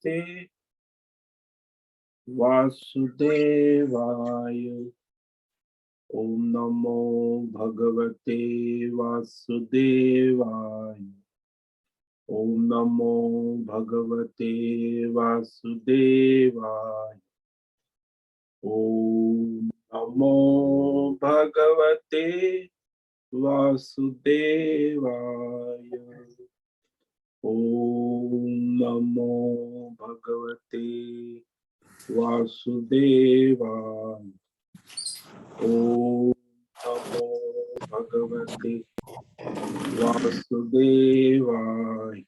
भगवते वासुदेवाय। ओम नमो भगवते वासुदेवाय। ओम नमो भगवते वासुदेवाय। ओम नमो भगवते वासुदेवाय। ओम नमो भगवते वासुदेवाय। ओम नमो भगवते वासुदेवाय।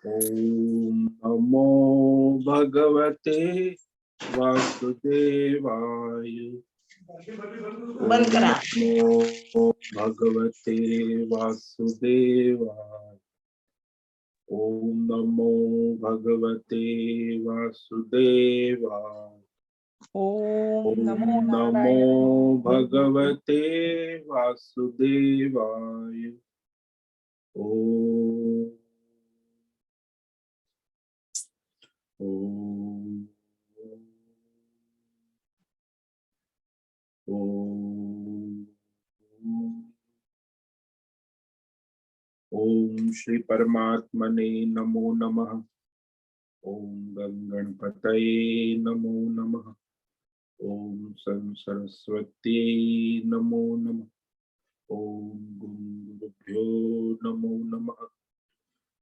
ओम नमो भगवते वासुदेवाय। बंद करा। नमो भगवते वासुदेवाय। ओम नमो भगवते वासुदेवाय। ओम नमो नमो नारायण। भगवते वासुदेवाय। ओम ओम ओम ओम श्री परमात्मने नमो नमः। ओम गणपतये नमो नमः। ओम सरस्वती नमो नमः। ओम गुरुभ्यो नमो नमः।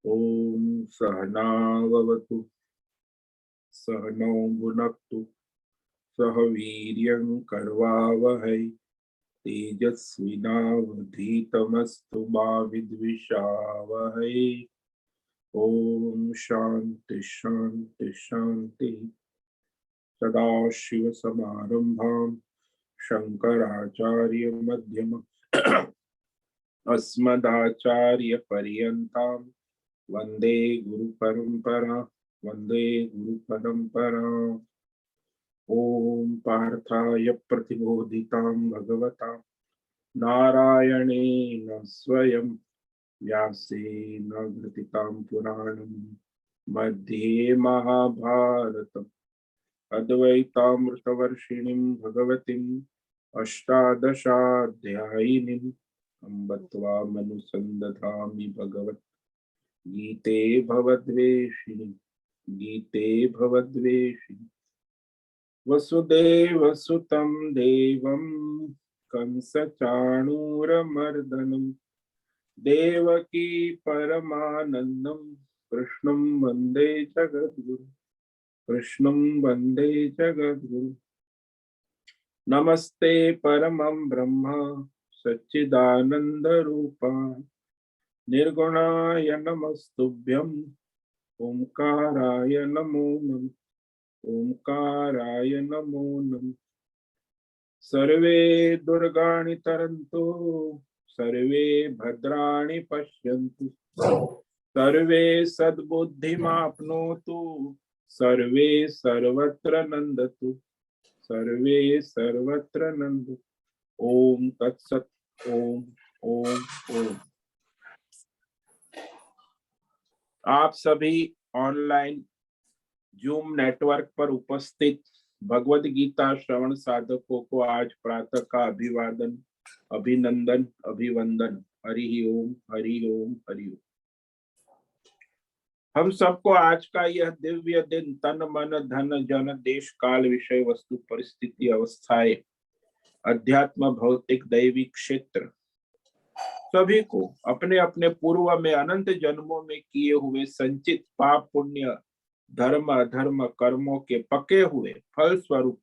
ओम सहनाववतु सहनौ भुनक्तु सह वीर्यं करवावहै तेजस्विनावधीतमस्तु मा विद्विषावहै। ओम शांति शांति शांति। सदाशिव समारंभां शंकराचार्य मध्यमम् अस्मदाचार्य पर्यन्तां वंदे गुरु परंपरा। वंदे गुरु परंपरा। ओम पार्थाय प्रतिबोधितां भगवता नारायणेन स्वयं व्यासेन ग्रथितां पुराणं मध्ये महाभारतम् अद्वैतामृतवर्षिणीं भगवतीम् अष्टादशाध्यायिनीम् अम्ब त्वामनुसन्दधामि भगवत् गीते भवद्वेषिणि। गीते भवद्वेषिणि। वसुदेवसुतं देवं कंसचाणूरमर्दनं देवकी परमानन्दं कृष्णं वन्दे जगद्गुरु। कृष्णं वन्दे जगद्गुरु। नमस्ते परमं ब्रह्म सच्चिदानन्दरूपाय निर्गुणाय नमस्तुभ्यं ओंकाराय नमो नमः। ओंकाराय नमो नमः। सर्वे दुर्गाणि तरन्तु सर्वे भद्राणि पश्यन्तु सर्वे सद्बुद्धिमाप्नोतु सर्वे सर्वत्र नन्दतु सर्वे सर्वत्र नन्दतु। ओम तत्सत। ओम ओम ओम। आप सभी ऑनलाइन जूम नेटवर्क पर उपस्थित भगवद गीता श्रवण साधकों को आज प्रातः का अभिवादन अभिनंदन अभिवंदन। हरि ओम हरि ओम हरि ओम। हम सबको आज का यह दिव्य दिन तन मन धन जन देश काल विषय वस्तु परिस्थिति अवस्थाएं अध्यात्म भौतिक दैवी क्षेत्र सभी को अपने अपने पूर्व में अनंत जन्मों में किए हुए संचित पाप पुण्य धर्म अधर्म कर्मों के पके हुए फल स्वरूप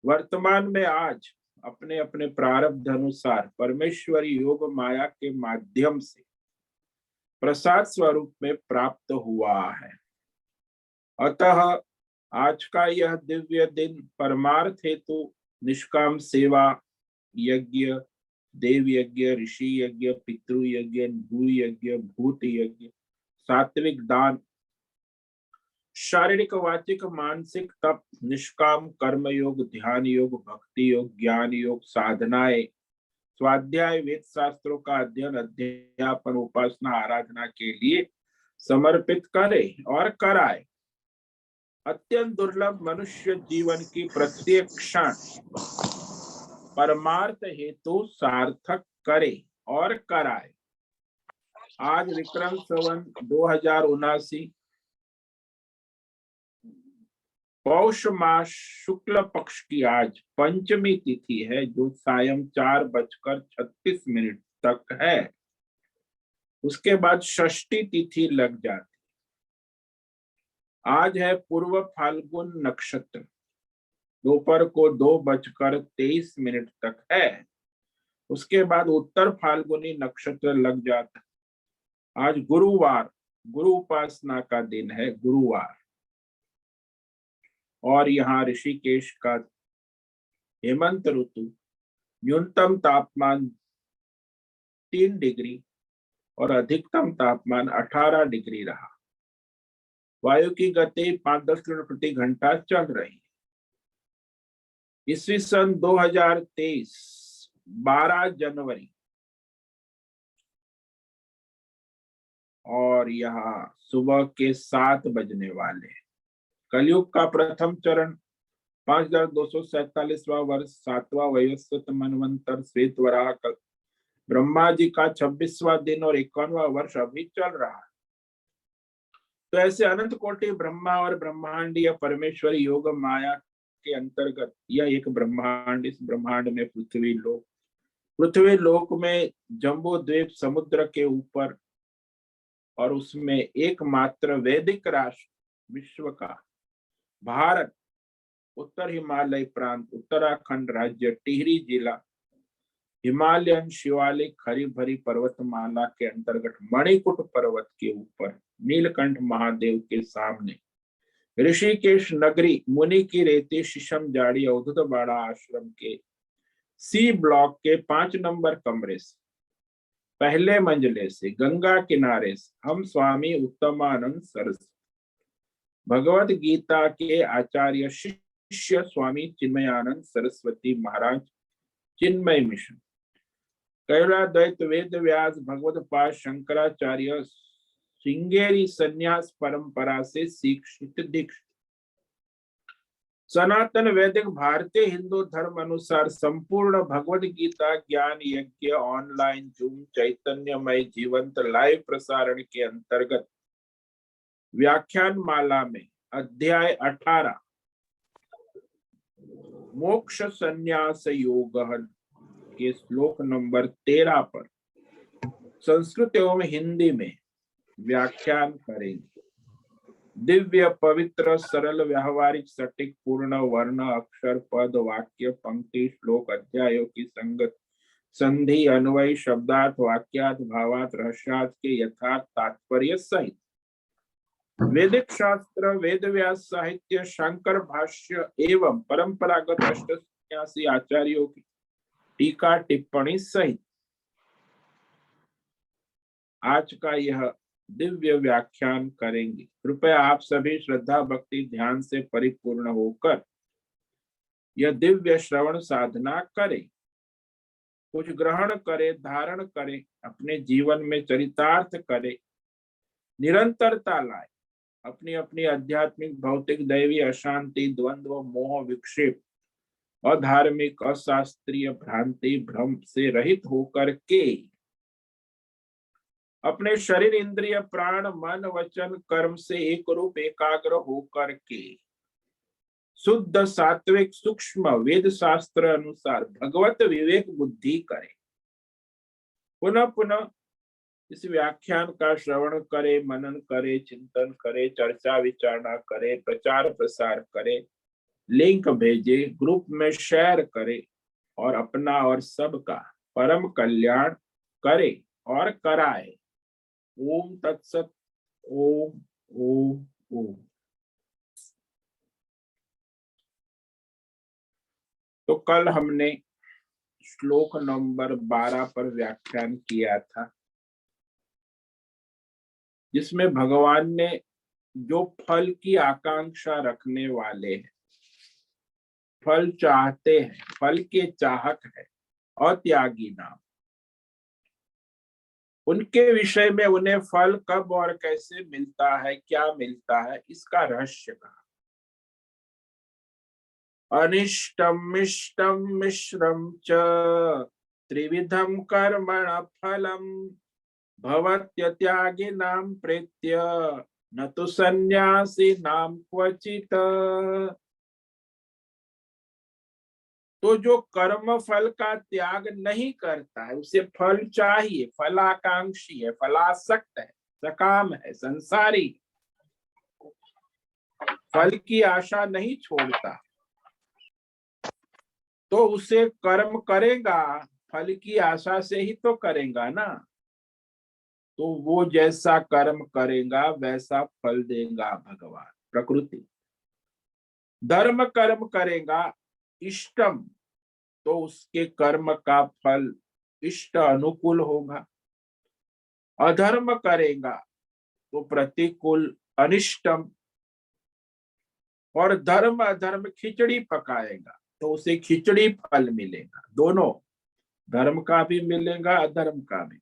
वर्तमान में आज अपने अपने प्रारब्ध अनुसार परमेश्वरी योग माया के माध्यम से प्रसाद स्वरूप में प्राप्त हुआ है। अतः आज का यह दिव्य दिन परमार्थ हेतु निष्काम सेवा यज्ञ देव यज्ञ ऋषि यज्ञ पितृ यज्ञ भू यज्ञ भूत यज्ञ सात्विक दान शारीरिक वाचिक मानसिक तप निष्काम कर्म योग ध्यान योग भक्ति योग ज्ञान योग साधनाएं स्वाध्याय वेद शास्त्रों का अध्ययन अध्यापन उपासना आराधना के लिए समर्पित करे और कराए। अत्यंत दुर्लभ मनुष्य जीवन की प्रत्येक क्षण परमार्थ हेतु सार्थक करे और कराए। आज विक्रम संवत 2079 पौष मास शुक्ल पक्ष की आज पंचमी तिथि है, जो सायं 4:36 तक है। उसके बाद षष्ठी तिथि लग जाती। आज है पूर्व फाल्गुन नक्षत्र, दोपहर को 2:23 तक है। उसके बाद उत्तर फाल्गुनी नक्षत्र लग जाता। आज गुरुवार, गुरु उपासना का दिन है, गुरुवार। और यहाँ ऋषिकेश का हेमंत ऋतु, न्यूनतम तापमान 3 डिग्री और अधिकतम तापमान 18 डिग्री रहा। वायु की गति 5-10 किलोमीटर प्रति घंटा चल रही है। ईस्वी सन 2023 12 जनवरी और यहाँ सुबह के 7 बजने वाले हैं। कलयुग का प्रथम चरण 5247वां वर्ष, 7वां वैवस्वत मनवंतर श्वेत वराह कल्प, ब्रह्मा जी का 26वां दिन और 51वां वर्ष अभी चल रहा है। तो ऐसे अनंत कोटि ब्रह्मा और ब्रह्मांडीय परमेश्वर योग माया के अंतर्गत यह एक ब्रह्मांड, इस ब्रह्मांड में पृथ्वी लोक में जम्बू द्वीप समुद्र के ऊपर, और उसमें एकमात्र वैदिक राष्ट्र विश्व का भारत, उत्तर हिमालय प्रांत, उत्तराखंड राज्य, टिहरी जिला, हिमालयन शिवालिक हरी भरी पर्वतमाला के अंतर्गत मणिकूट पर्वत के ऊपर नीलकंठ महादेव के सामने ऋषिकेश नगरी, मुनि की रेती, शिशम जाड़ी, अवधूत बाड़ा आश्रम के सी ब्लॉक के 5 नंबर कमरे से पहले मंजिले से गंगा किनारे से हम स्वामी उत्तमानंद सरस्वती भगवत गीता के आचार्य शिष्य स्वामी चिन्मयानंद सरस्वती महाराज चिन्मय मिशन, कैलाद्वैत वेद व्यास भगवत पाद शंकराचार्य श्रृंगेरी संन्यास परंपरा से शिक्षित दीक्षित, सनातन वैदिक भारतीय हिंदू धर्म अनुसार संपूर्ण भगवत गीता ज्ञान यज्ञ ऑनलाइन जूम चैतन्यमय जीवंत लाइव प्रसारण के अंतर्गत व्याख्यान माला में अध्याय 18 मोक्ष संन्यास योग के श्लोक नंबर 13 पर संस्कृत एवं हिंदी में व्याख्यान करेंगे। दिव्य पवित्र सरल व्यावहारिक सटीक पूर्ण वर्ण अक्षर पद वाक्य पंक्ति श्लोक अध्यायों की संगत संधि अन्वय शब्दार्थ वाक्यार्थ भावार्थ रहस्यार्थ के यथार्थ तात्पर्य सहित वैदिक शास्त्र वेद व्यास साहित्य शंकर भाष्य एवं परंपरागत अष्ट सन्यासी आचार्यों की टीका टिप्पणी सहित आज का यह दिव्य व्याख्यान करेंगे। कृपया आप सभी श्रद्धा भक्ति ध्यान से परिपूर्ण होकर यह दिव्य श्रवण साधना करें, कुछ ग्रहण करें, धारण करें, अपने जीवन में चरितार्थ करें, निरंतरता लाए, अपनी अपनी आध्यात्मिक भौतिक दैवी अशांति द्वंद्व मोह विक्षेप अधार्मिक अशास्त्रीय भ्रांति भ्रम से रहित होकर के अपने शरीर इंद्रिय प्राण मन वचन कर्म से एक रूप एकाग्र होकर के शुद्ध सात्विक सूक्ष्म वेद शास्त्र अनुसार भगवत विवेक बुद्धि करें। पुनः पुनः इस व्याख्यान का श्रवण करे, मनन करे, चिंतन करे, चर्चा विचारणा करे, प्रचार प्रसार करे, लिंक भेजे, ग्रुप में शेयर करे और अपना और सबका परम कल्याण करे और कराए। ओम तत्सत। ओम ओम ओम। तो कल हमने श्लोक नंबर 12 पर व्याख्यान किया था, जिसमें भगवान ने जो फल की आकांक्षा रखने वाले हैं, फल चाहते हैं, फल के चाहक है, अत्यागी नाम, उनके विषय में उन्हें फल कब और कैसे मिलता है, क्या मिलता है, इसका रहस्य कहा। अनिष्टम मिष्टम मिश्रम च त्रिविधम कर्मण फलम भवत्यत्यागिनां प्रेत्य न तो सन्यासिनां क्वचित। तो जो कर्म फल का त्याग नहीं करता है, उसे फल चाहिए, फलाकांक्षी है, फलासक्त है, सकाम है, संसारी, फल की आशा नहीं छोड़ता, तो उसे कर्म करेगा, फल की आशा से ही तो करेगा ना। तो वो जैसा कर्म करेगा वैसा फल देगा भगवान, प्रकृति। धर्म कर्म करेगा इष्टम, तो उसके कर्म का फल इष्ट अनुकूल होगा। अधर्म करेगा तो प्रतिकूल अनिष्टम। और धर्म अधर्म खिचड़ी पकाएगा तो उसे खिचड़ी फल मिलेगा, दोनों, धर्म का भी मिलेगा, अधर्म का भी।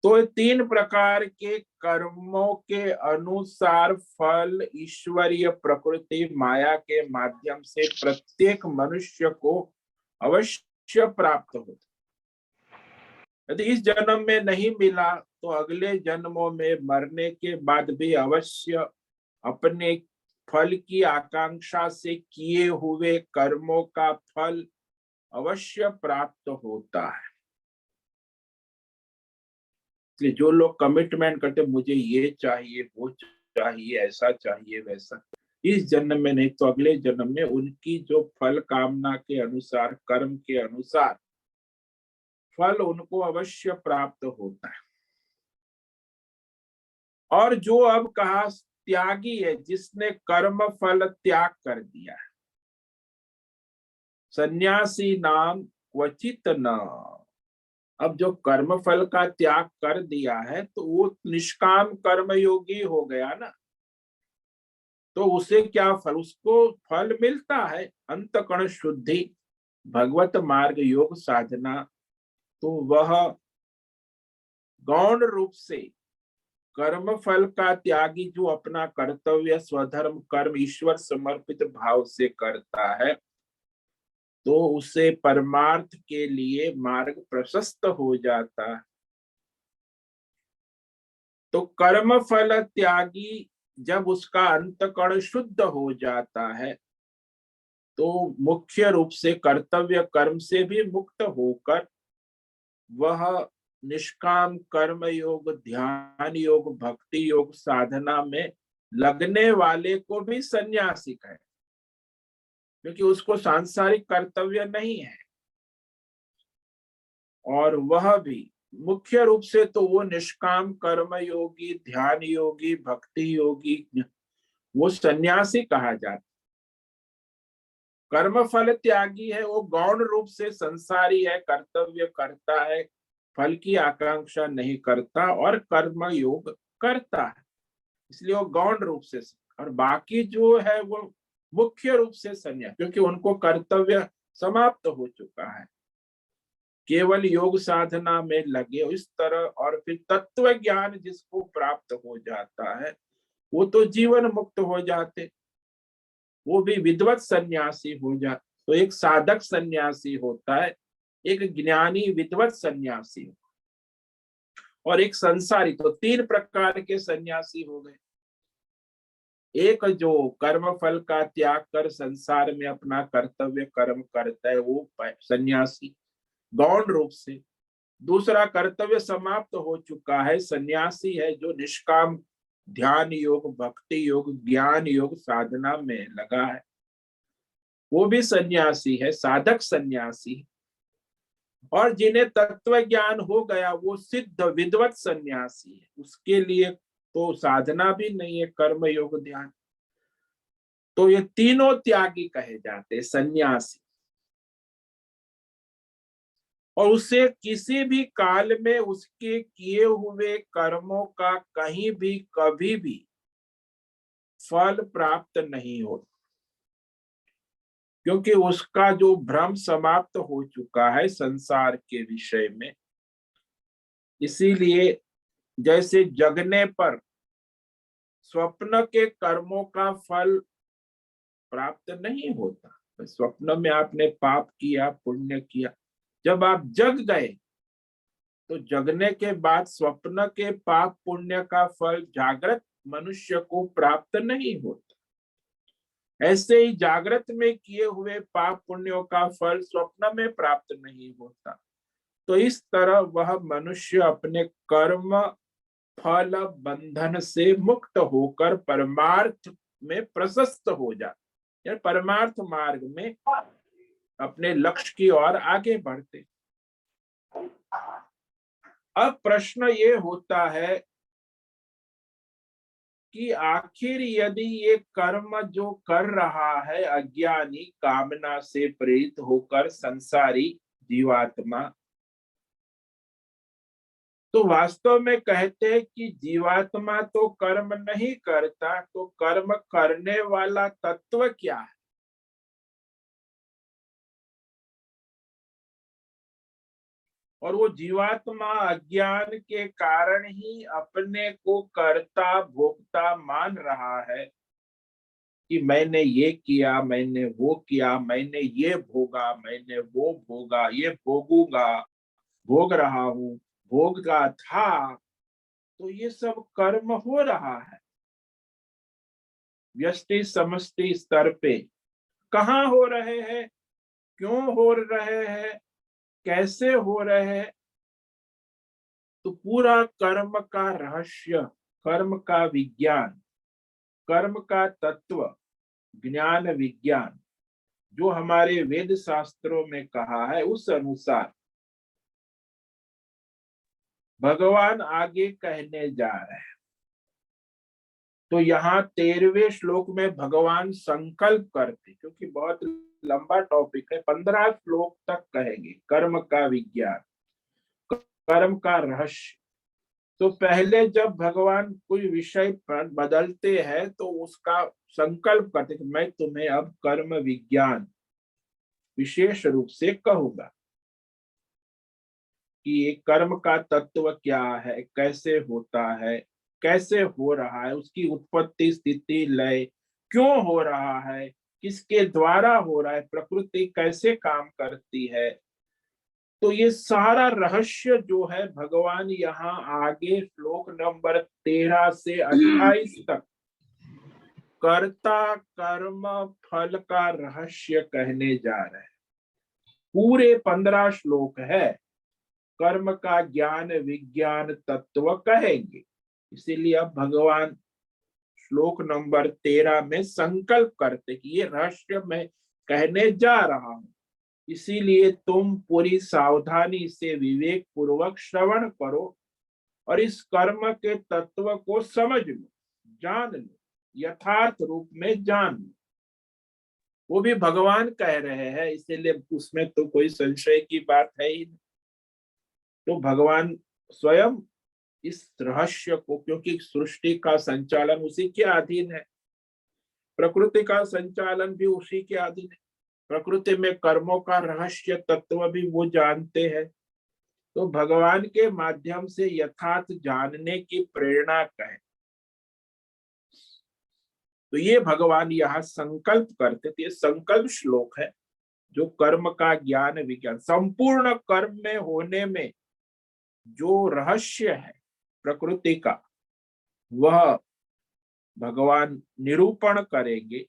तो तीन प्रकार के कर्मों के अनुसार फल ईश्वरीय प्रकृति माया के माध्यम से प्रत्येक मनुष्य को अवश्य प्राप्त होता। यदि इस जन्म में नहीं मिला तो अगले जन्मों में मरने के बाद भी अवश्य अपने फल की आकांक्षा से किए हुए कर्मों का फल अवश्य प्राप्त होता है। इसलिए जो लोग कमिटमेंट करते मुझे ये चाहिए, वो चाहिए, ऐसा चाहिए, वैसा, इस जन्म में नहीं तो अगले जन्म में उनकी जो फल कामना के अनुसार, कर्म के अनुसार फल उनको अवश्य प्राप्त होता है। और जो अब कहा त्यागी है, जिसने कर्म फल त्याग कर दिया है, सन्यासी नाम क्वचित न। अब जो कर्म फल का त्याग कर दिया है तो वो निष्काम कर्म योगी हो गया ना। तो उसे क्या फल, उसको फल मिलता है अंतकरण शुद्धि, भगवत मार्ग योग साधना। तो वह गौण रूप से कर्म फल का त्यागी जो अपना कर्तव्य स्वधर्म कर्म ईश्वर समर्पित भाव से करता है, तो उसे परमार्थ के लिए मार्ग प्रशस्त हो जाता है। तो कर्म फल त्यागी जब उसका अंतकरण शुद्ध हो जाता है, तो मुख्य रूप से कर्तव्य कर्म से भी मुक्त होकर वह निष्काम कर्म योग, ध्यान योग, भक्ति योग साधना में लगने वाले को भी सन्यासी कहे, क्योंकि उसको सांसारिक कर्तव्य नहीं है। और वह भी मुख्य रूप से तो वो निष्काम कर्म योगी, ध्यान योगी, भक्ति योगी, वो सन्यासी कहा जाता। कर्म फल त्यागी है वो गौण रूप से संसारी है, कर्तव्य करता है, फल की आकांक्षा नहीं करता और कर्म योग करता है, इसलिए वो गौण रूप से। और बाकी जो है वो मुख्य रूप से सन्यास, क्योंकि उनको कर्तव्य समाप्त हो चुका है, केवल योग साधना में लगे इस तरह। और फिर तत्व ज्ञान जिसको प्राप्त हो जाता है वो तो जीवन मुक्त हो जाते, वो भी विद्वत सन्यासी हो जाते। तो एक साधक सन्यासी होता है, एक ज्ञानी विद्वत सन्यासी, और एक संसारी। तो तीन प्रकार के सन्यासी हो गए। एक जो कर्म फल का त्याग कर संसार में अपना कर्तव्य कर्म करता है वो सन्यासी गौण रूप से। दूसरा कर्तव्य समाप्त हो चुका है, सन्यासी है जो निष्काम ध्यान योग, भक्ति योग, ज्ञान योग साधना में लगा है, वो भी सन्यासी है, साधक सन्यासी। और जिन्हें तत्व ज्ञान हो गया वो सिद्ध विद्वत सन्यासी है, उसके लिए तो साधना भी नहीं है, कर्म योग ध्यान। तो ये तीनों त्यागी कहे जाते सन्यासी। और उसे किसी भी काल में उसके किए हुए कर्मों का कहीं भी कभी भी फल प्राप्त नहीं होता, क्योंकि उसका जो भ्रम समाप्त हो चुका है संसार के विषय में, इसीलिए जैसे जगने पर स्वप्न के कर्मों का फल प्राप्त नहीं होता, स्वप्न में आपने पाप किया पुण्य किया, जब आप जग गए तो जगने के बाद स्वप्न के पाप पुण्य का फल जागृत मनुष्य को प्राप्त नहीं होता। ऐसे ही जागृत में किए हुए पाप पुण्यों का फल स्वप्न में प्राप्त नहीं होता। तो इस तरह वह मनुष्य अपने कर्म फल बंधन से मुक्त होकर परमार्थ में प्रशस्त हो जाता, या परमार्थ मार्ग में अपने लक्ष्य की ओर आगे बढ़ते। अब प्रश्न ये होता है कि आखिर यदि ये कर्म जो कर रहा है अज्ञानी कामना से प्रेरित होकर संसारी जीवात्मा, तो वास्तव में कहते हैं कि जीवात्मा तो कर्म नहीं करता, तो कर्म करने वाला तत्व क्या है? और वो जीवात्मा अज्ञान के कारण ही अपने को कर्ता भोक्ता मान रहा है कि मैंने ये किया, मैंने वो किया, मैंने ये भोगा, मैंने वो भोगा, ये भोगूंगा, भोग रहा हूं, भोगा था। तो ये सब कर्म हो रहा है व्यष्टि समष्टि स्तर पे। कहाँ हो रहे हैं, क्यों हो रहे हैं, कैसे हो रहे हैं? तो पूरा कर्म का रहस्य, कर्म का विज्ञान, कर्म का तत्व, ज्ञान विज्ञान जो हमारे वेद शास्त्रों में कहा है, उस अनुसार भगवान आगे कहने जा रहे हैं। तो यहाँ 13वें श्लोक में भगवान संकल्प करते, क्योंकि बहुत लंबा टॉपिक है, 15 श्लोक तक कहेंगे कर्म का विज्ञान, कर्म का रहस्य। तो पहले जब भगवान कोई विषय बदलते हैं तो उसका संकल्प करते कि मैं तुम्हें अब कर्म विज्ञान विशेष रूप से कहूंगा कि ये कर्म का तत्व क्या है, कैसे होता है, कैसे हो रहा है, उसकी उत्पत्ति स्थिति लय क्यों हो रहा है, किसके द्वारा हो रहा है, प्रकृति कैसे काम करती है। तो ये सारा रहस्य जो है भगवान यहाँ आगे श्लोक नंबर 13 से 28 तक कर्ता कर्म फल का रहस्य कहने जा रहे हैं। पूरे 15 श्लोक है कर्म का ज्ञान विज्ञान तत्व कहेंगे। इसीलिए अब भगवान श्लोक नंबर 13 में संकल्प करते कि ये रहस्य मैं कहने जा रहा हूं, इसीलिए तुम पूरी सावधानी से विवेक पूर्वक श्रवण करो और इस कर्म के तत्व को समझ लो, जान लो, यथार्थ रूप में जान लो। वो भी भगवान कह रहे हैं, इसीलिए उसमें तो कोई संशय की बात है ही नहीं। तो भगवान स्वयं इस रहस्य को, क्योंकि सृष्टि का संचालन उसी के अधीन है, प्रकृति का संचालन भी उसी के अधीन है, प्रकृति में कर्मों का रहस्य तत्व भी वो जानते हैं। तो भगवान के माध्यम से यथार्थ जानने की प्रेरणा कहे। तो ये भगवान यहाँ संकल्प करते थे, ये संकल्प श्लोक है जो कर्म का ज्ञान विज्ञान, संपूर्ण कर्म में होने में जो रहस्य है प्रकृति का, वह भगवान निरूपण करेंगे,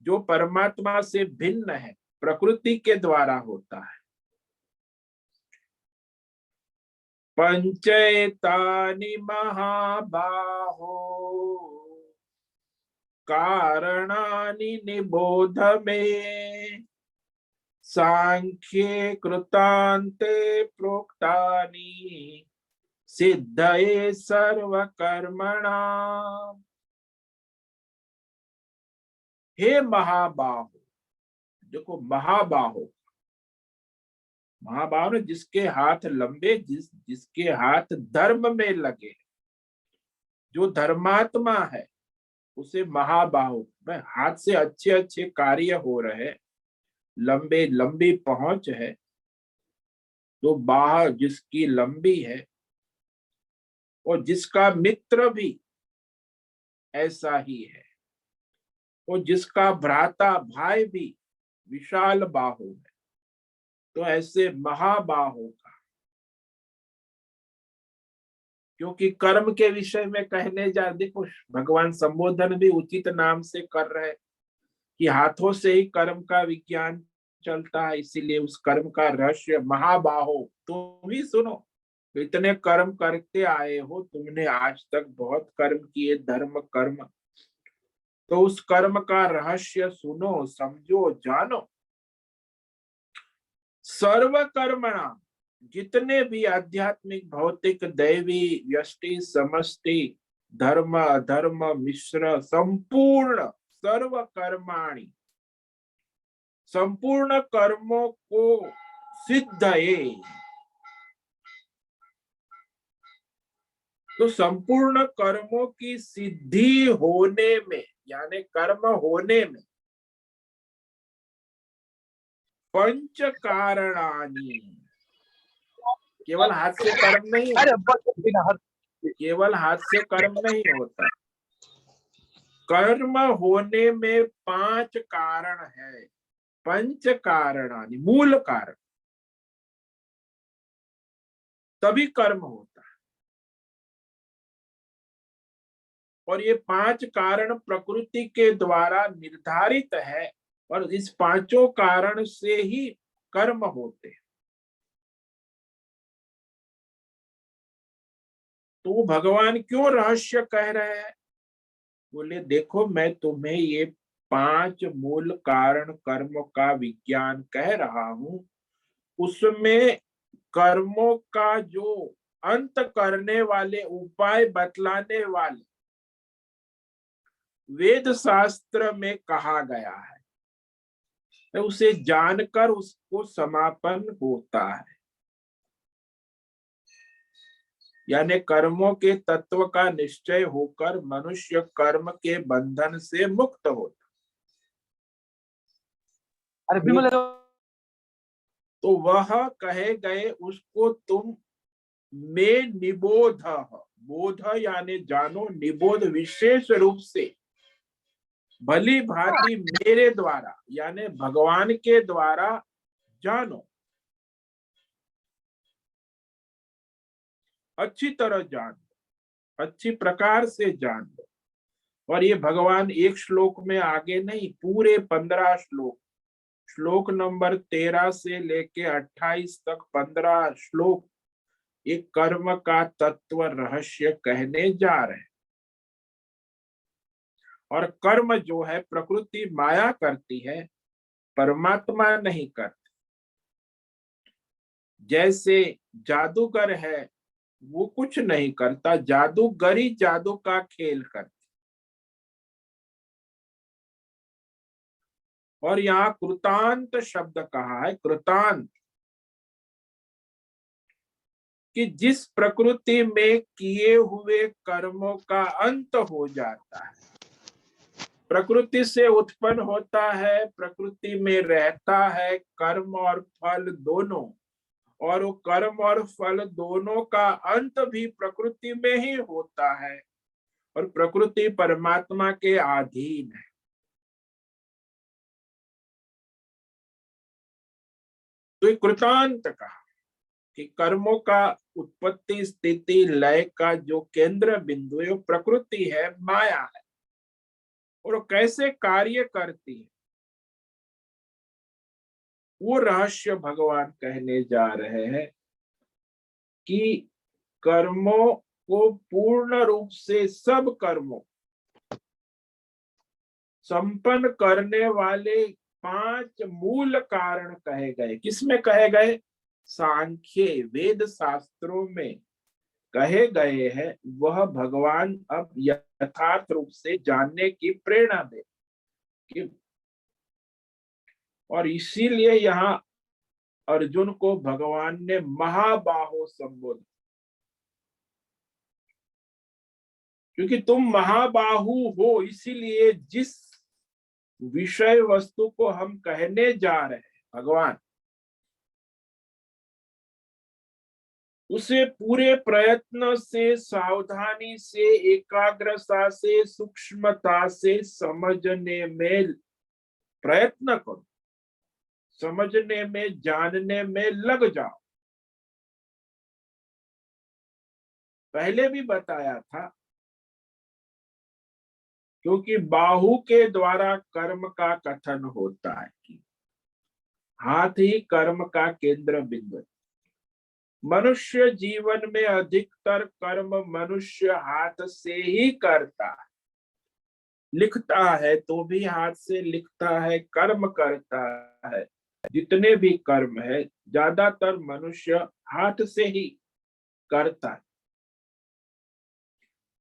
जो परमात्मा से भिन्न है, प्रकृति के द्वारा होता है। पंचैतानि महाबाहो कारणानि निबोध मे, सांख्ये कृतान्ते प्रोक्तानि सिद्धये सर्वकर्मणाम्। हे महाबाहो, देखो महाबाहो, महाबाहो जिसके हाथ लंबे, जिसके हाथ धर्म में लगे, जो धर्मात्मा है उसे महाबाहो में हाथ से अच्छे अच्छे कार्य हो रहे, लंबे लंबी पहुंच है, तो बाह जिसकी लंबी है और जिसका मित्र भी ऐसा ही है, और जिसका भ्राता भाई भी विशाल बाहु है, तो ऐसे महाबाहु का, क्योंकि कर्म के विषय में कहने जा, देखो भगवान संबोधन भी उचित नाम से कर रहे कि हाथों से ही कर्म का विज्ञान चलता है, इसीलिए उस कर्म का रहस्य महाबाहो तुम ही सुनो। तो इतने कर्म करते आए हो तुमने, आज तक बहुत कर्म किए, धर्म कर्म, तो उस कर्म का रहस्य सुनो, समझो, जानो। सर्व कर्मणा, जितने भी आध्यात्मिक भौतिक दैवी व्यष्टि समष्टि धर्म अधर्म मिश्र संपूर्ण सर्व कर्माणि, संपूर्ण कर्मों को सिद्धये, तो संपूर्ण कर्मों की सिद्धि होने में, यानी कर्म होने में, पंच कारणानि, केवल हाथ से कर्म नहीं होता, केवल हाथ से कर्म नहीं होता, कर्म होने में 5 कारण है, पंच कारणानि, मूल कारण, तभी कर्म होता है। और ये 5 कारण प्रकृति के द्वारा निर्धारित है, और इस पांचों कारण से ही कर्म होते हैं। तो भगवान क्यों रहस्य कह रहे हैं? बोले देखो, मैं तुम्हें ये 5 मूल कारण कर्म का विज्ञान कह रहा हूं, उसमें कर्मों का जो अंत करने वाले, उपाय बतलाने वाले वेद शास्त्र में कहा गया है, तो उसे जानकर उसको समापन होता है, यानी कर्मों के तत्व का निश्चय होकर मनुष्य कर्म के बंधन से मुक्त होता। तो वह कहे गए उसको तुम में निबोध, बोध यानी जानो, निबोध विशेष रूप से भली भांति मेरे द्वारा, यानी भगवान के द्वारा जानो, अच्छी तरह जान लो, अच्छी प्रकार से जान लो। और ये भगवान एक श्लोक में आगे नहीं, पूरे 15 श्लोक, श्लोक नंबर 13 से लेके 28 तक 15 श्लोक एक कर्म का तत्व रहस्य कहने जा रहे हैं। और कर्म जो है, प्रकृति माया करती है, परमात्मा नहीं करती। जैसे जादूगर है, वो कुछ नहीं करता, जादूगरी जादू का खेल करती। और यहाँ कृतांत शब्द कहा है, कृतांत, कि जिस प्रकृति में किए हुए कर्मों का अंत हो जाता है, प्रकृति से उत्पन्न होता है, प्रकृति में रहता है, कर्म और फल दोनों, और वो कर्म और फल दोनों का अंत भी प्रकृति में ही होता है, और प्रकृति परमात्मा के अधीन है। तो कृतांत कहा कि कर्मों का उत्पत्ति स्थिति लय का जो केंद्र बिंदु है वो प्रकृति है, माया है, और कैसे कार्य करती है वो रहस्य भगवान कहने जा रहे हैं कि कर्मों को पूर्ण रूप से, सब कर्मों संपन्न करने वाले 5 मूल कारण कहे गए। किसमें कहे गए? सांख्य वेद शास्त्रों में कहे गए हैं। वह भगवान अब यथार्थ रूप से जानने की प्रेरणा दे कि, और इसीलिए यहाँ अर्जुन को भगवान ने महाबाहो संबोधित, क्योंकि तुम महाबाहु हो, इसीलिए जिस विषय वस्तु को हम कहने जा रहे हैं, भगवान उसे पूरे प्रयत्न से, सावधानी से, एकाग्रता से, सूक्ष्मता से समझने में प्रयत्न करो, समझने में, जानने में लग जाओ। पहले भी बताया था, क्योंकि बाहु के द्वारा कर्म का कथन होता है कि हाथ ही कर्म का केंद्र बिंदु। मनुष्य जीवन में अधिकतर कर्म मनुष्य हाथ से ही करता है, लिखता है तो भी हाथ से लिखता है, कर्म करता है। जितने भी कर्म है ज्यादातर मनुष्य हाथ से ही करता है।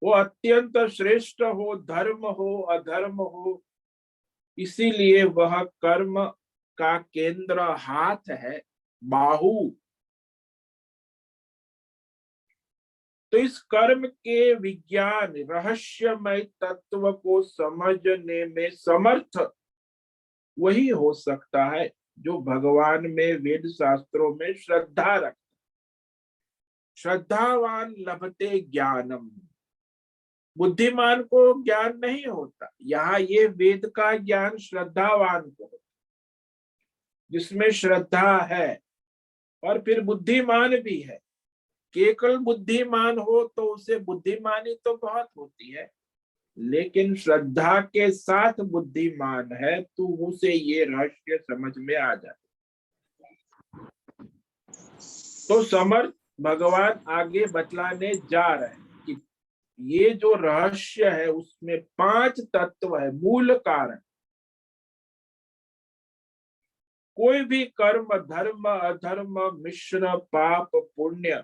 वो अत्यंत श्रेष्ठ हो, धर्म हो, अधर्म हो, इसीलिए वह कर्म का केंद्र हाथ है, बाहु। तो इस कर्म के विज्ञान, रहस्यमय तत्व को समझने में समर्थ वही हो सकता है जो भगवान में, वेद शास्त्रों में श्रद्धा रखता। श्रद्धावान लभते ज्ञानम। बुद्धिमान को ज्ञान नहीं होता। यहाँ ये वेद का ज्ञान श्रद्धावान को होता, जिसमें श्रद्धा है और फिर बुद्धिमान भी है। केवल बुद्धिमान हो तो उसे बुद्धिमानी तो बहुत होती है, लेकिन श्रद्धा के साथ बुद्धिमान है तो उसे ये रहस्य समझ में आ जाता। तो समर्थ भगवान आगे बतलाने जा रहे हैं कि ये जो रहस्य है उसमें 5 तत्व है, मूल कारण। कोई भी कर्म, धर्म, अधर्म, मिश्र, पाप, पुण्य,